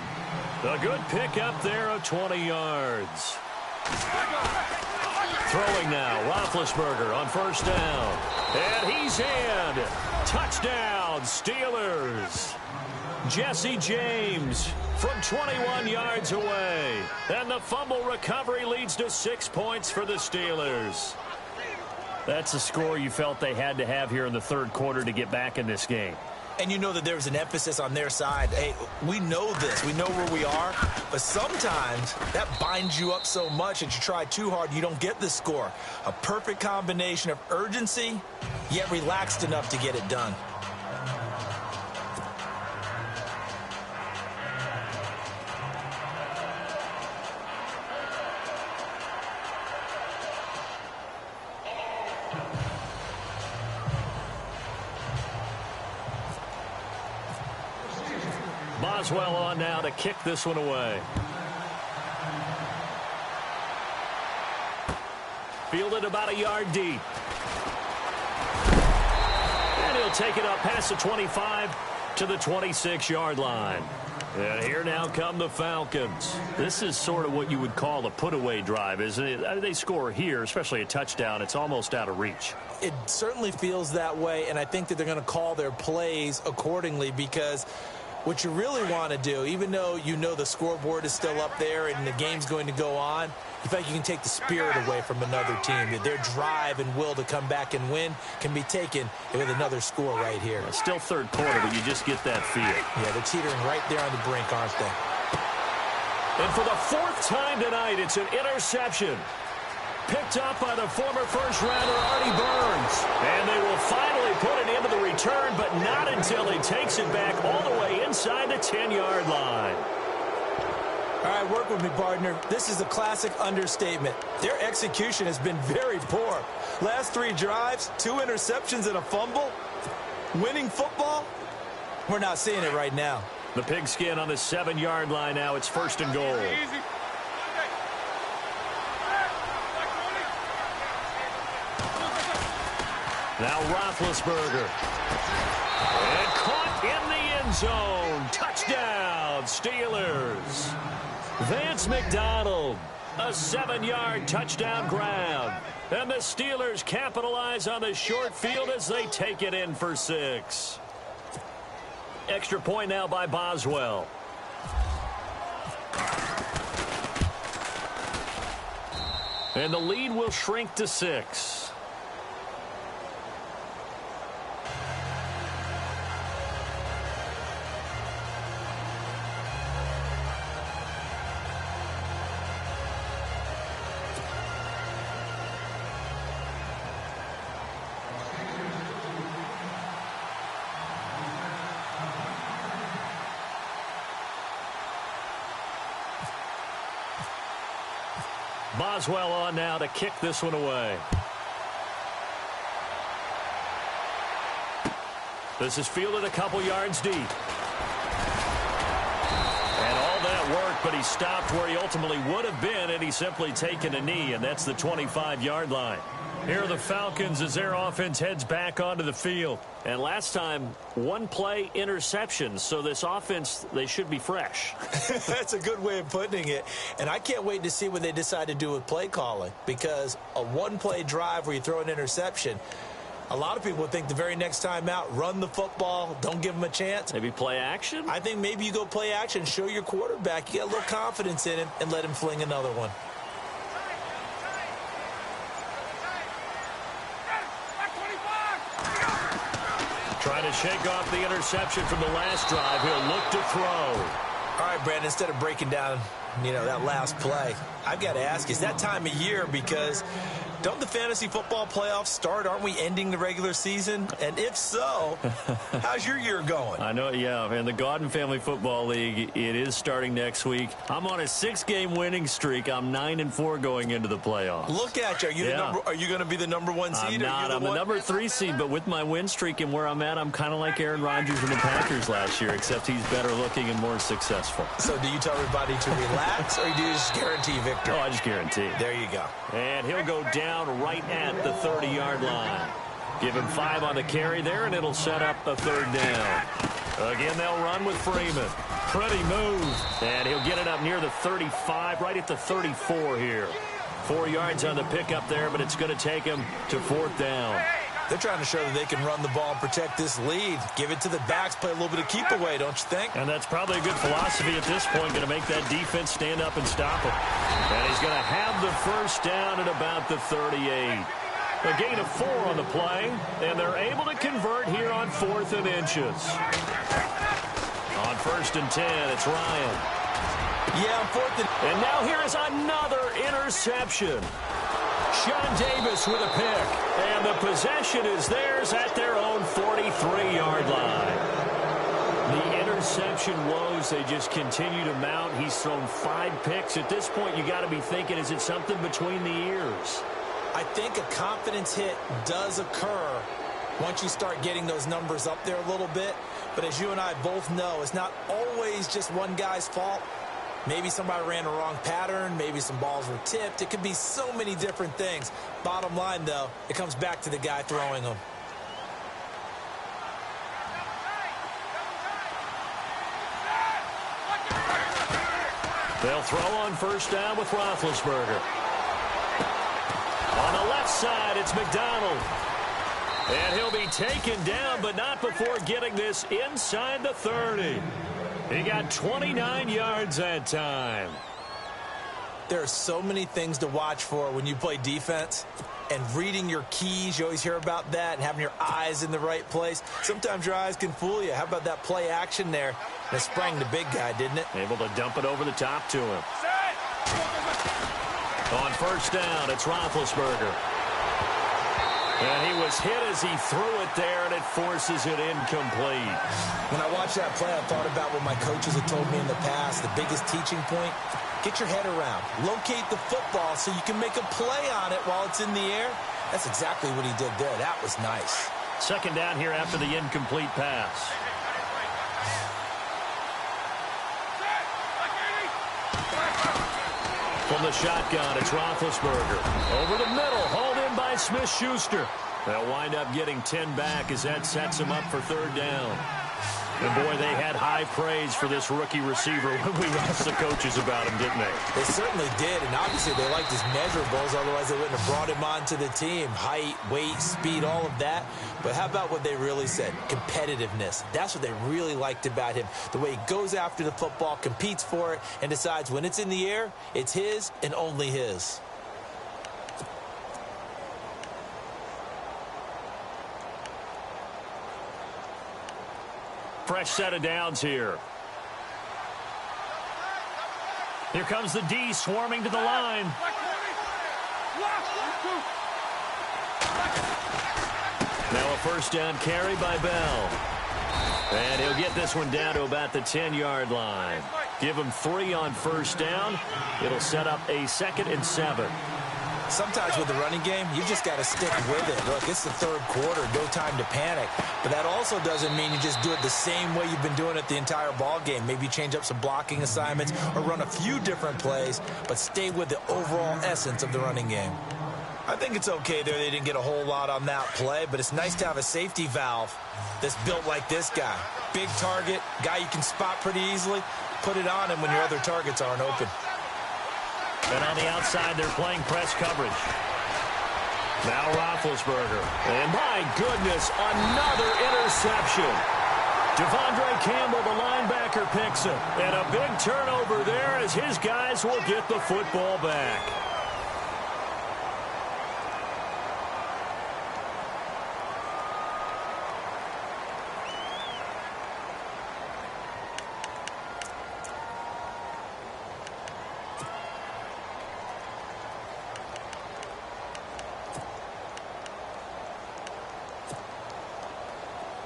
A good pickup there of 20 yards. Throwing now, Roethlisberger on 1st down. And he's in. Touchdown, Steelers. Jesse James from 21 yards away. And the fumble recovery leads to 6 points for the Steelers. That's a score you felt they had to have here in the 3rd quarter to get back in this game. And you know that there's an emphasis on their side. Hey, we know this. We know where we are. But sometimes that binds you up so much that you try too hard, you don't get the score. A perfect combination of urgency, yet relaxed enough to get it done. Boswell on now to kick this one away. Fielded about a yard deep. And he'll take it up past the 25 to the 26-yard line. And here now come the Falcons. This is sort of what you would call a put-away drive, isn't it? They score here, especially a touchdown. It's almost out of reach. It certainly feels that way, and I think that they're going to call their plays accordingly because what you really want to do, even though you know the scoreboard is still up there and the game's going to go on, you feel like you can take the spirit away from another team. That their drive and will to come back and win can be taken with another score right here. It's still 3rd quarter, but you just get that feel. Yeah, they're teetering right there on the brink, aren't they? And for the 4th time tonight, it's an interception. Picked up by the former first-rounder Artie Burns. And they will finally put it into the return, but not until he takes it back all the way inside the 10-yard line. All right, work with me, partner. This is a classic understatement. Their execution has been very poor. Last 3 drives, 2 interceptions and a fumble. Winning football? We're not seeing it right now. The pigskin on the 7-yard line now. It's 1st and goal. Easy. Now Roethlisberger. And caught in the end zone. Touchdown, Steelers. Vance McDonald, a 7-yard touchdown grab. And the Steelers capitalize on the short field as they take it in for 6. Extra point now by Boswell. And the lead will shrink to 6. Boswell on now to kick this one away. This is fielded a couple yards deep. And all that work, but he stopped where he ultimately would have been had he simply taken a knee, and that's the 25-yard line. Here are the Falcons as their offense heads back onto the field. And last time, 1 play interception, so this offense, they should be fresh. That's a good way of putting it. And I can't wait to see what they decide to do with play calling, because a 1-play drive where you throw an interception, a lot of people think the very next time out, run the football, don't give them a chance. Maybe play action? I think maybe you go play action, show your quarterback, you get a little confidence in him, and let him fling another one. Trying to shake off the interception from the last drive. He'll look to throw. All right, Brandon, instead of breaking down, that last play, I've got to ask, is that time of year? Because don't the fantasy football playoffs start? Aren't we ending the regular season? And if so, how's your year going? I know, yeah. In the Godden Family Football League, it is starting next week. I'm on a 6-game winning streak. I'm 9-4 going into the playoffs. Look at you. Are you going to be the number 1 seed? I'm not. I'm the number 3 seed, but with my win streak and where I'm at, I'm kind of like Aaron Rodgers and the Packers last year, except he's better looking and more successful. So do you tell everybody to relax, or do you just guarantee victory? Oh, I just guarantee. There you go. And he'll go down right at the 30-yard line. Give him 5 on the carry there, and it'll set up a 3rd down. Again, they'll run with Freeman. Pretty move. And he'll get it up near the 35, right at the 34 here. 4 yards on the pickup there, but it's going to take him to 4th down. They're trying to show that they can run the ball and protect this lead. Give it to the backs, play a little bit of keep away, don't you think? And that's probably a good philosophy at this point, going to make that defense stand up and stop him. And he's going to have the 1st down at about the 38. A gain of 4 on the play, and they're able to convert here on 4th and inches. On 1st and 10, it's Ryan. Yeah, on 4th and... And now here is another interception. Sean Davis with a pick, and the possession is theirs at their own 43-yard line. The interception woes, they just continue to mount. He's thrown 5 picks. At this point, you got to be thinking, is it something between the ears? I think a confidence hit does occur once you start getting those numbers up there a little bit. But as you and I both know, it's not always just one guy's fault. Maybe somebody ran a wrong pattern. Maybe some balls were tipped. It could be so many different things. Bottom line, though, it comes back to the guy throwing them. They'll throw on 1st down with Roethlisberger. On the left side, it's McDonald. And he'll be taken down, but not before getting this inside the 30. He got 29 yards that time. There are so many things to watch for when you play defense. And reading your keys, you always hear about that, and having your eyes in the right place. Sometimes your eyes can fool you. How about that play action there? And it sprang the big guy, didn't it? Able to dump it over the top to him. On 1st down, it's Roethlisberger. And he was hit as he threw it there, and it forces it incomplete. When I watched that play, I thought about what my coaches had told me in the past. The biggest teaching point, get your head around. Locate the football so you can make a play on it while it's in the air. That's exactly what he did there. That was nice. 2nd down here after the incomplete pass. From the shotgun, it's Roethlisberger. Over the middle, hauled in by Smith-Schuster. They'll wind up getting 10 back as that sets them up for 3rd down. And, boy, they had high praise for this rookie receiver when we asked the coaches about him, didn't they? They certainly did, and obviously they liked his measurables, otherwise they wouldn't have brought him onto the team. Height, weight, speed, all of that. But how about what they really said? Competitiveness. That's what they really liked about him. The way he goes after the football, competes for it, and decides when it's in the air, it's his and only his. Fresh set of downs here. Here comes the D swarming to the line. Now a 1st down carry by Bell. And he'll get this one down to about the 10-yard line. Give him 3 on 1st down. It'll set up a 2nd and 7. Sometimes with the running game, you just got to stick with it. Look, it's the 3rd quarter, no time to panic. But that also doesn't mean you just do it the same way you've been doing it the entire ball game. Maybe change up some blocking assignments or run a few different plays, but stay with the overall essence of the running game. I think it's okay there. They didn't get a whole lot on that play, but it's nice to have a safety valve that's built like this guy. Big target, guy you can spot pretty easily. Put it on him when your other targets aren't open. And on the outside, they're playing press coverage. Now Roethlisberger. And my goodness, another interception. Devondre Campbell, the linebacker, picks it. And a big turnover there as his guys will get the football back.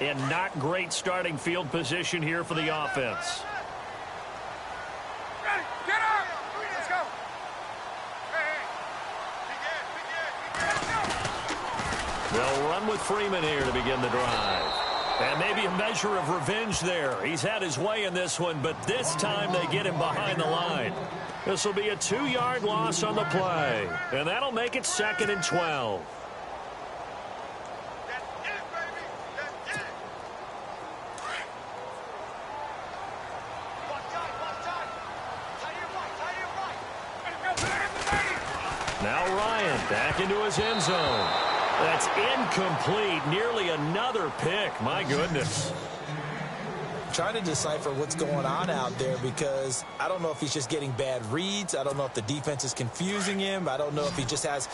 And not great starting field position here for the offense. Ready, get up! Let's go! Hey, They'll run with Freeman here to begin the drive. And maybe a measure of revenge there. He's had his way in this one, but this time they get him behind the line. This will be a 2-yard loss on the play, and that'll make it 2nd and 12. Now Ryan back into his end zone. That's incomplete. Nearly another pick. My goodness. Trying to decipher what's going on out there because I don't know if he's just getting bad reads. I don't know if the defense is confusing him. I don't know if he just has,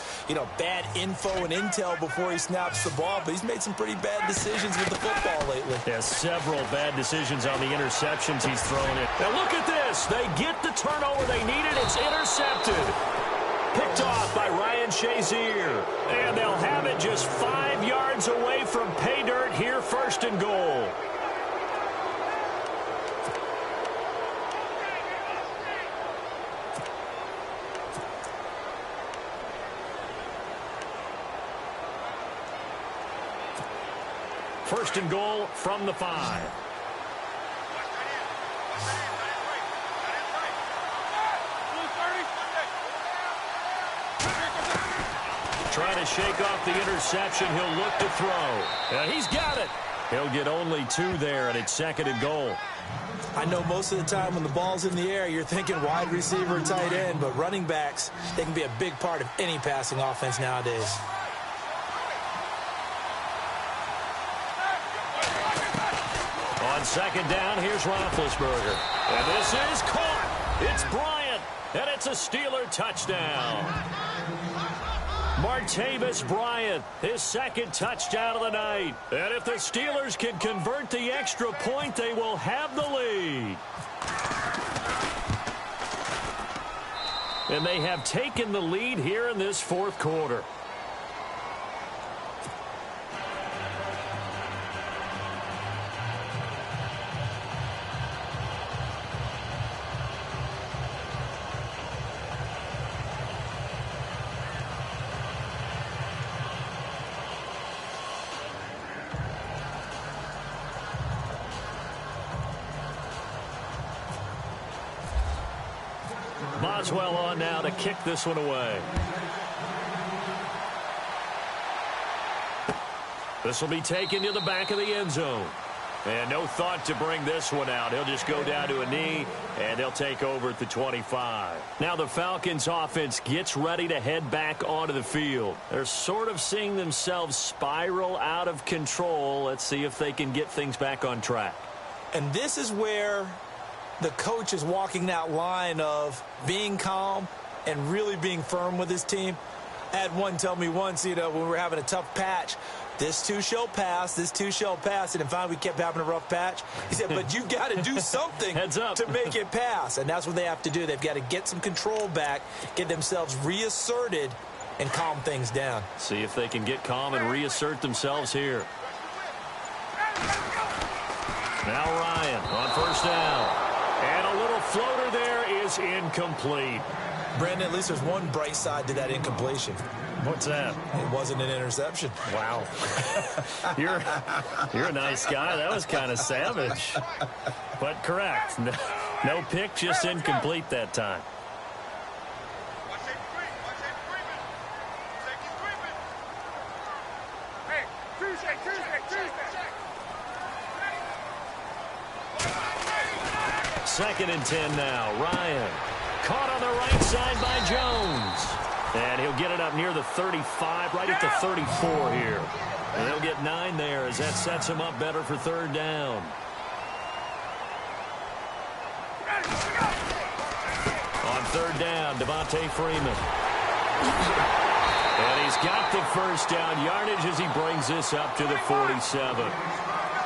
bad info and intel before he snaps the ball. But he's made some pretty bad decisions with the football lately. Yeah, several bad decisions on the interceptions he's thrown it. Now look at this. They get the turnover they needed. It's intercepted. Picked off by Ryan Shazier. And they'll have it just 5 yards away from pay dirt here, 1st and goal. First and goal from the 5. Trying to shake off the interception. He'll look to throw. He's got it. He'll get only 2 there, and it's 2nd and goal. I know most of the time when the ball's in the air, you're thinking wide receiver and tight end, but running backs, they can be a big part of any passing offense nowadays. On 2nd down, here's Roethlisberger. And this is caught. It's Bryant, and it's a Steeler touchdown. Martavis Bryant, his 2nd touchdown of the night. And if the Steelers can convert the extra point, they will have the lead. And they have taken the lead here in this 4th quarter. Boswell on now to kick this one away. This will be taken to the back of the end zone. And no thought to bring this one out. He'll just go down to a knee, and they'll take over at the 25. Now the Falcons offense gets ready to head back onto the field. They're sort of seeing themselves spiral out of control. Let's see if they can get things back on track. And this is where the coach is walking that line of being calm and really being firm with his team. I had one tell me once, when we were having a tough patch, this too shall pass, this too shall pass. And finally, we kept having a rough patch. He said, but you've got to do something Heads up. to make it pass. And that's what they have to do. They've got to get some control back, get themselves reasserted, and calm things down. See if they can get calm and reassert themselves here. Now Ryan on 1st down. And a little floater there is incomplete. Brandon, at least there's one bright side to that incompletion. What's that? It wasn't an interception. Wow. You're a nice guy. That was kind of savage. But correct. No pick, just incomplete that time. Second and 10 now. Ryan caught on the right side by Jones. And he'll get it up near the 35, right at the 34 here. And they'll get 9 there as that sets him up better for 3rd down. On 3rd down, Devontae Freeman. And he's got the 1st down yardage as he brings this up to the 47.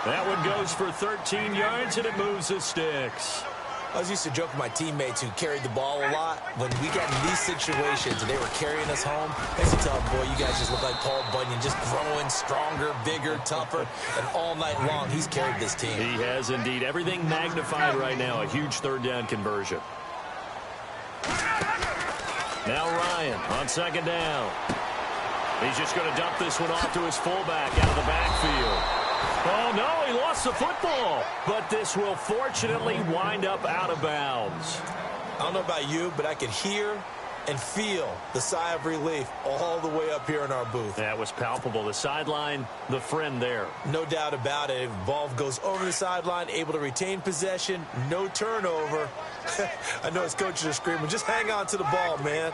That one goes for 13 yards, and it moves the sticks. I was used to joke with my teammates who carried the ball a lot. When we got in these situations and they were carrying us home, I used to tell them, boy, you guys just look like Paul Bunyan, just growing stronger, bigger, tougher, and all night long he's carried this team. He has indeed. Everything magnified right now. A huge 3rd down conversion. Now Ryan on 2nd down. He's just going to dump this one off to his fullback out of the backfield. Oh, no, he lost the football. But this will fortunately wind up out of bounds. I don't know about you, but I could hear and feel the sigh of relief all the way up here in our booth. That was palpable. The sideline, the friend there. No doubt about it. Ball goes over the sideline, able to retain possession, no turnover. I know his coaches are screaming, just hang on to the ball, man.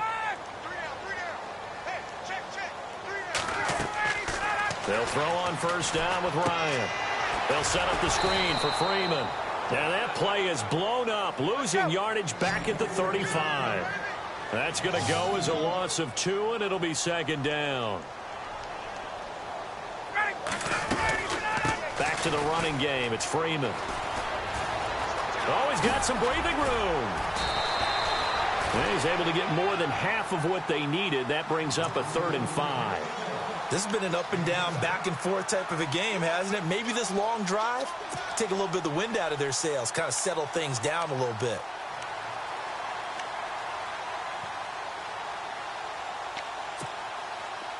They'll throw on first down with Ryan. They'll set up the screen for Freeman. And that play is blown up, losing yardage back at the 35. That's going to go as a loss of 2, and it'll be second down. Back to the running game. It's Freeman. Oh, he's got some breathing room. And he's able to get more than half of what they needed. That brings up a 3rd and 5. This has been an up and down, back and forth type of a game, hasn't it? Maybe this long drive, take a little bit of the wind out of their sails, kind of settle things down a little bit.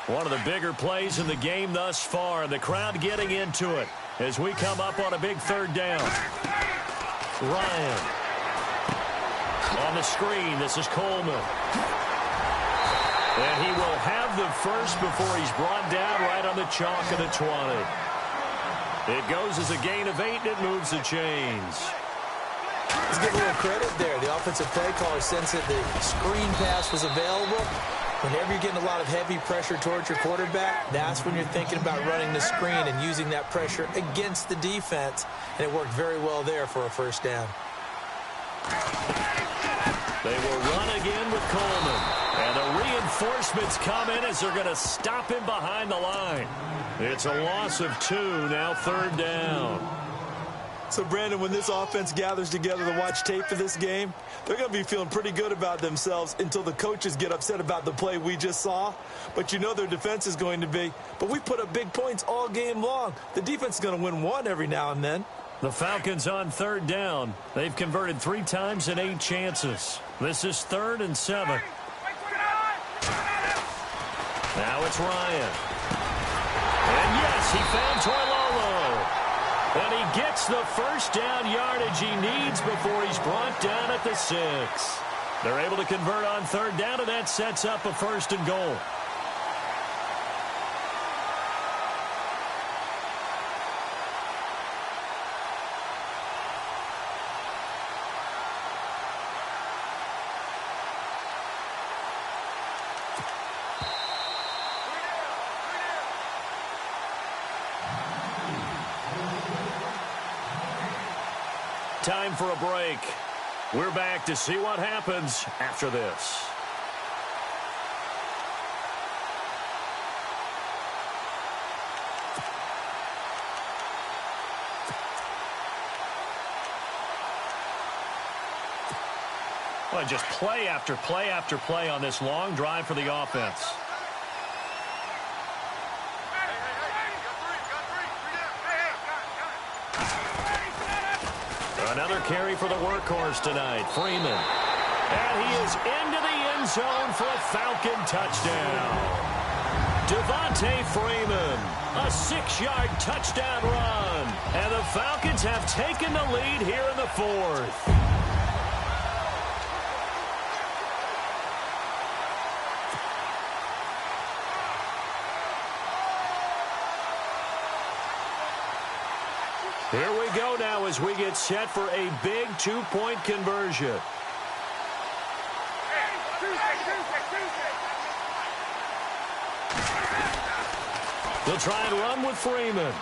One of the bigger plays in the game thus far, and the crowd getting into it as we come up on a big 3rd down. Ryan. On the screen, this is Coleman. And he will have the first before he's brought down right on the chalk of the 20. It goes as a gain of 8, and it moves the chains. Let's give a little credit there. The offensive play caller sensed that the screen pass was available. Whenever you're getting a lot of heavy pressure towards your quarterback, that's when you're thinking about running the screen and using that pressure against the defense. And it worked very well there for a first down. They will run again with Coleman. And the reinforcements come in as they're going to stop him behind the line. It's a loss of 2, now 3rd down. So, Brandon, when this offense gathers together to watch tape for this game, they're going to be feeling pretty good about themselves until the coaches get upset about the play we just saw. But you know their defense is going to be. But we put up big points all game long. The defense is going to win one every now and then. The Falcons on 3rd down. They've converted 3 times in 8 chances. This is 3rd and 7. Now it's Ryan. And yes, he found Toilolo. And he gets the first down yardage he needs before he's brought down at the 6. They're able to convert on 3rd down, and that sets up a 1st and goal. Time for a break. We're back to see what happens after this. Well, just play after play after play on this long drive for the offense. Another carry for the workhorse tonight, Freeman. And he is into the end zone for a Falcon touchdown. Devontae Freeman, a 6-yard touchdown run. And the Falcons have taken the lead here in the 4th. Here we go now as we get set for a big 2-point conversion. They'll try and run with Freeman.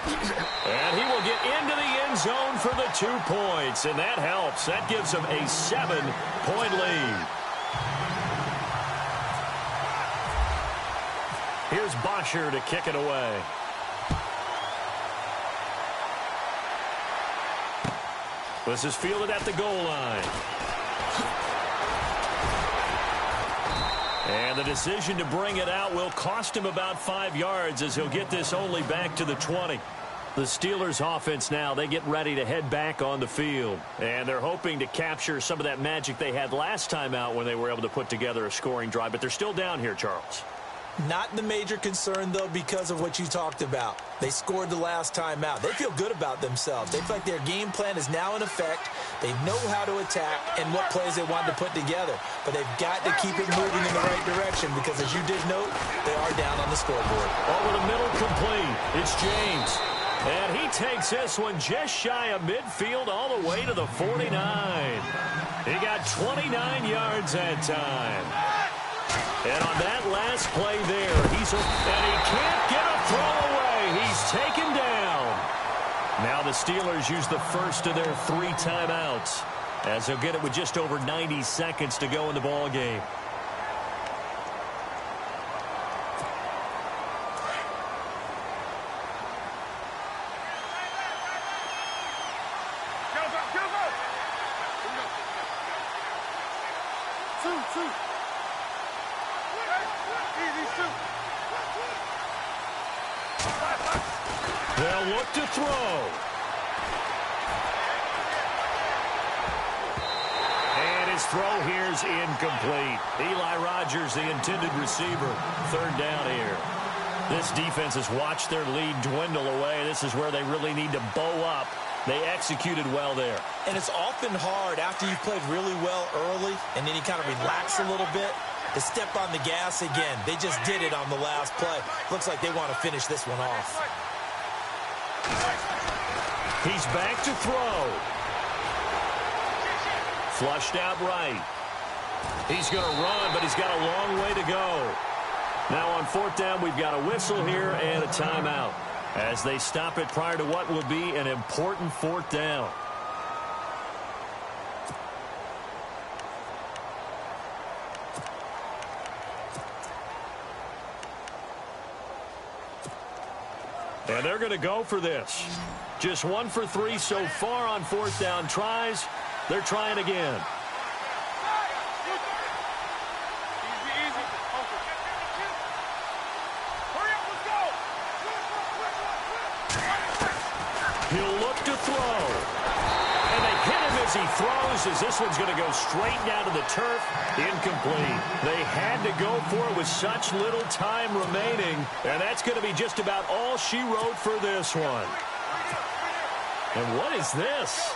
And he will get into the end zone for the 2 points. And that helps. That gives them a 7-point lead. Here's Bosher to kick it away. This is fielded at the goal line. And the decision to bring it out will cost him about 5 yards as he'll get this only back to the 20. The Steelers offense now, they get ready to head back on the field. And they're hoping to capture some of that magic they had last time out when they were able to put together a scoring drive. But they're still down here, Charles. Not the major concern, though, because of what you talked about. They scored the last time out. They feel good about themselves. They feel like their game plan is now in effect. They know how to attack and what plays they want to put together. But they've got to keep it moving in the right direction because, as you did note, they are down on the scoreboard. Over the middle, complete. It's James. And he takes this one just shy of midfield all the way to the 49. He got 29 yards that time. And on that last play there, and he can't get a throw away. He's taken down. Now the Steelers use the first of their 3 timeouts as they'll get it with just over 90 seconds to go in the ball game. They'll look to throw. And his throw here's incomplete. Eli Rogers, the intended receiver. 3rd down here. This defense has watched their lead dwindle away. This is where they really need to bow up. They executed well there. And it's often hard after you've played really well early and then you kind of relax a little bit to step on the gas again. They just did it on the last play. Looks like they want to finish this one off. He's back to throw. Flushed out right. He's going to run, but he's got a long way to go. Now on 4th down, we've got a whistle here and a timeout as they stop it prior to what will be an important 4th down. And they're going to go for this. Just 1 for 3 so far on 4th down tries. They're trying again. He'll look to throw. And they hit him as he throws, as this one's going to go straight down to the turf. Incomplete. They had to go for it with such little time remaining. And that's going to be just about all she wrote for this one. And what is this?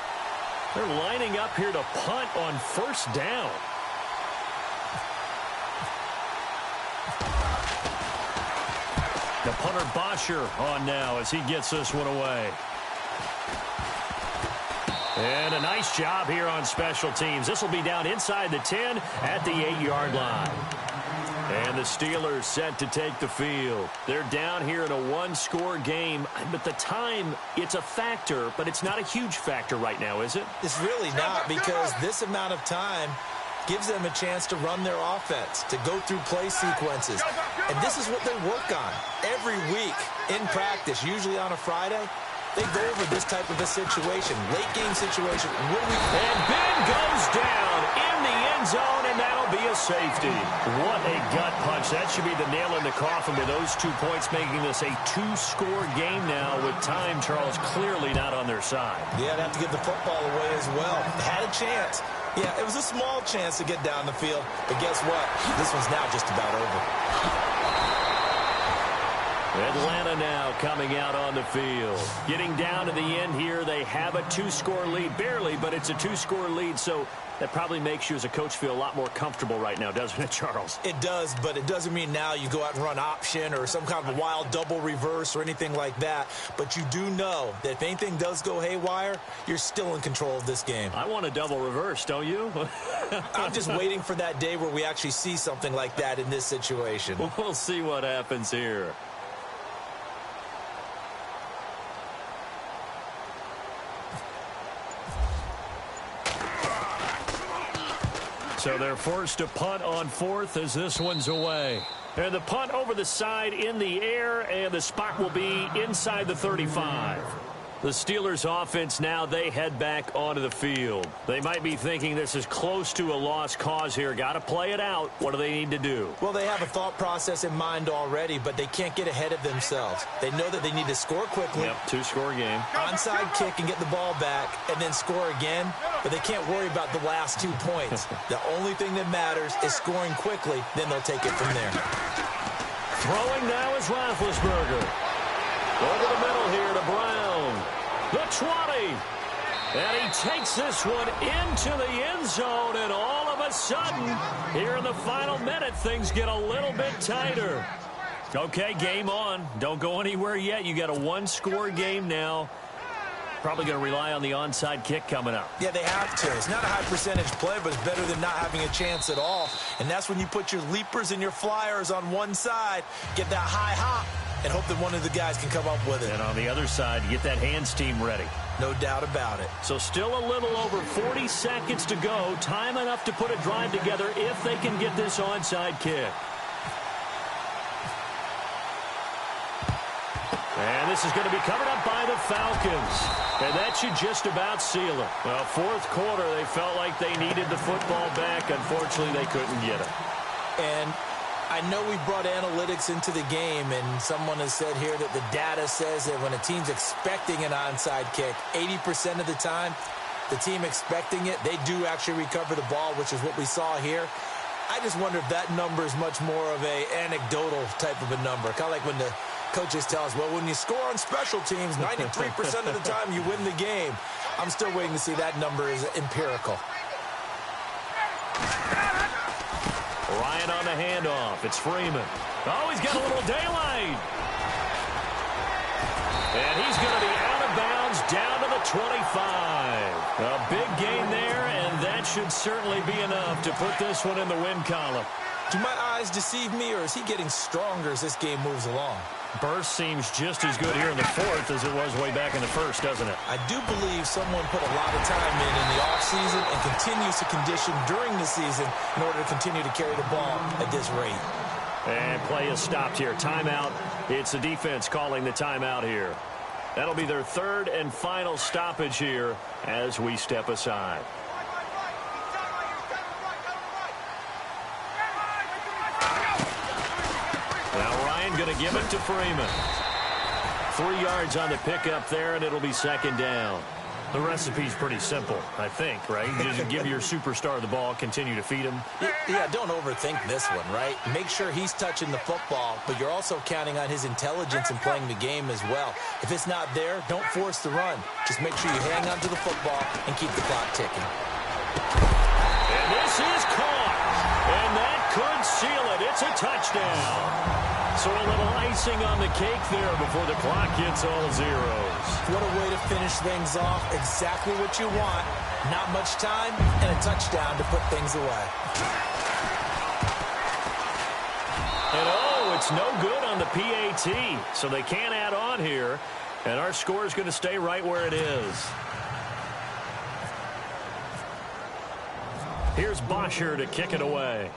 They're lining up here to punt on 1st down. The punter Bosher on now as he gets this one away. And a nice job here on special teams. This will be down inside the 10 at the 8-yard line. And the Steelers set to take the field. They're down here in a 1-score game. But the time, it's a factor, but it's not a huge factor right now, is it? It's really not, because this amount of time gives them a chance to run their offense, to go through play sequences. And this is what they work on every week in practice, usually on a Friday. They go over this type of a situation, late game situation. And Ben goes down in the end zone, and that'll be a safety. What a gut punch. That should be the nail in the coffin with those 2 points, making this a 2-score game now with time, Charles, clearly not on their side. Yeah, they have to give the football away as well. Had a chance. Yeah, it was a small chance to get down the field. But guess what? This one's now just about over. Atlanta now coming out on the field. Getting down to the end here, they have a 2-score lead. Barely, but it's a 2-score lead, so that probably makes you as a coach feel a lot more comfortable right now, doesn't it, Charles? It does, but it doesn't mean now you go out and run option or some kind of a wild double reverse or anything like that. But you do know that if anything does go haywire, you're still in control of this game. I want a double reverse, don't you? I'm just waiting for that day where we actually see something like that in this situation. We'll see what happens here. So they're forced to punt on 4th as this one's away. And the punt over the side in the air, and the spot will be inside the 35. The Steelers offense now, they head back onto the field. They might be thinking this is close to a lost cause here. Got to play it out. What do they need to do? Well, they have a thought process in mind already, but they can't get ahead of themselves. They know that they need to score quickly. Yep, 2-score game. Onside kick and get the ball back and then score again, but they can't worry about the last 2 points. The only thing that matters is scoring quickly, then they'll take it from there. Throwing now is Roethlisberger. Over the middle here to Brown. The 20. And he takes this one into the end zone, and all of a sudden, here in the final minute, things get a little bit tighter. Okay, game on. Don't go anywhere yet. You got a one-score game now. Probably going to rely on the onside kick coming up. Yeah, they have to. It's not a high percentage play, but it's better than not having a chance at all. And that's when you put your leapers and your flyers on one side, get that high hop, and hope that one of the guys can come up with it. And on the other side, get that hands team ready. No doubt about it. So still a little over 40 seconds to go. Time enough to put a drive together if they can get this onside kick. And this is going to be covered up by the Falcons. And that should just about seal it. Well, fourth quarter, they felt like they needed the football back. Unfortunately, they couldn't get it. And I know we brought analytics into the game, and someone has said here that the data says that when a team's expecting an onside kick, 80% of the time, the team expecting it, they do actually recover the ball, which is what we saw here. I just wonder if that number is much more of a anecdotal type of a number. Kind of like when the coaches tell us, well, when you score on special teams, 93% of the time you win the game. I'm still waiting to see that number is empirical. Ryan on the handoff. It's Freeman. Oh, he's got a little daylight. And he's going to be out of bounds down to the 25. A big gain there, and that should certainly be enough to put this one in the win column. Do my eyes deceive me, or is he getting stronger as this game moves along? Burst seems just as good here in the fourth as it was way back in the first, doesn't it? I do believe someone put a lot of time in the offseason and continues to condition during the season in order to continue to carry the ball at this rate. And play is stopped here. Timeout. It's the defense calling the timeout here. That'll be their third and final stoppage here as we step aside. Going to give it to Freeman. 3 yards on the pickup there, and it'll be second down. The recipe's pretty simple, I think, right? You just give your superstar the ball, continue to feed him. Yeah, don't overthink this one, right? Make sure he's touching the football, but you're also counting on his intelligence in playing the game as well. If it's not there, don't force the run. Just make sure you hang on to the football and keep the clock ticking. And this is caught. And that could seal it. It's a touchdown. So a little icing on the cake there before the clock hits all zeros. What a way to finish things off. Exactly what you want. Not much time and a touchdown to put things away. And oh, it's no good on the PAT. So they can't add on here. And our score is going to stay right where it is. Here's Bosher to kick it away.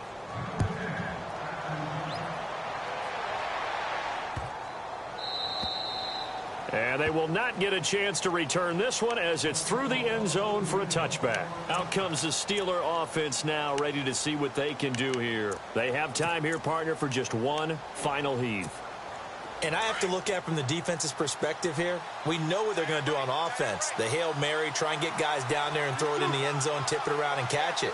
And they will not get a chance to return this one as it's through the end zone for a touchback. Out comes the Steeler offense now, ready to see what they can do here. They have time here, partner, for just one final heave. And I have to look at from the defense's perspective here. We know what they're going to do on offense. The Hail Mary, try and get guys down there and throw it in the end zone, tip it around and catch it.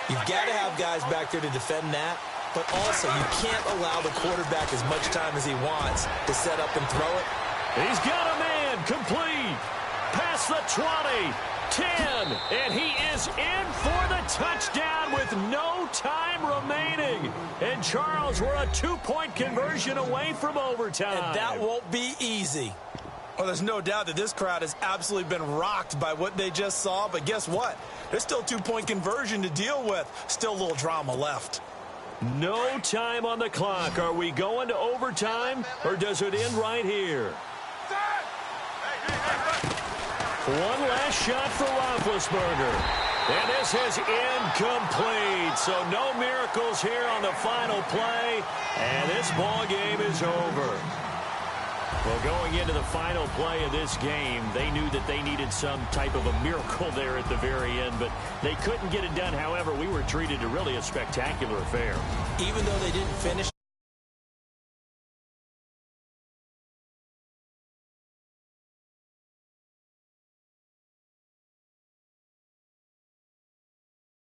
You've got to have guys back there to defend that. But also, you can't allow the quarterback as much time as he wants to set up and throw it. He's got a man complete. Past the 20, 10, and he is in for the touchdown with no time remaining. And Charles, we're a 2-point conversion away from overtime. And that won't be easy. Well, there's no doubt that this crowd has absolutely been rocked by what they just saw. But guess what? There's still a 2-point conversion to deal with. Still a little drama left. No time on the clock. Are we going to overtime, or does it end right here? One last shot for Roethlisberger. And this is incomplete. So no miracles here on the final play. And this ball game is over. Well, going into the final play of this game, they knew that they needed some type of a miracle there at the very end, but they couldn't get it done. However, we were treated to really a spectacular affair. Even though they didn't finish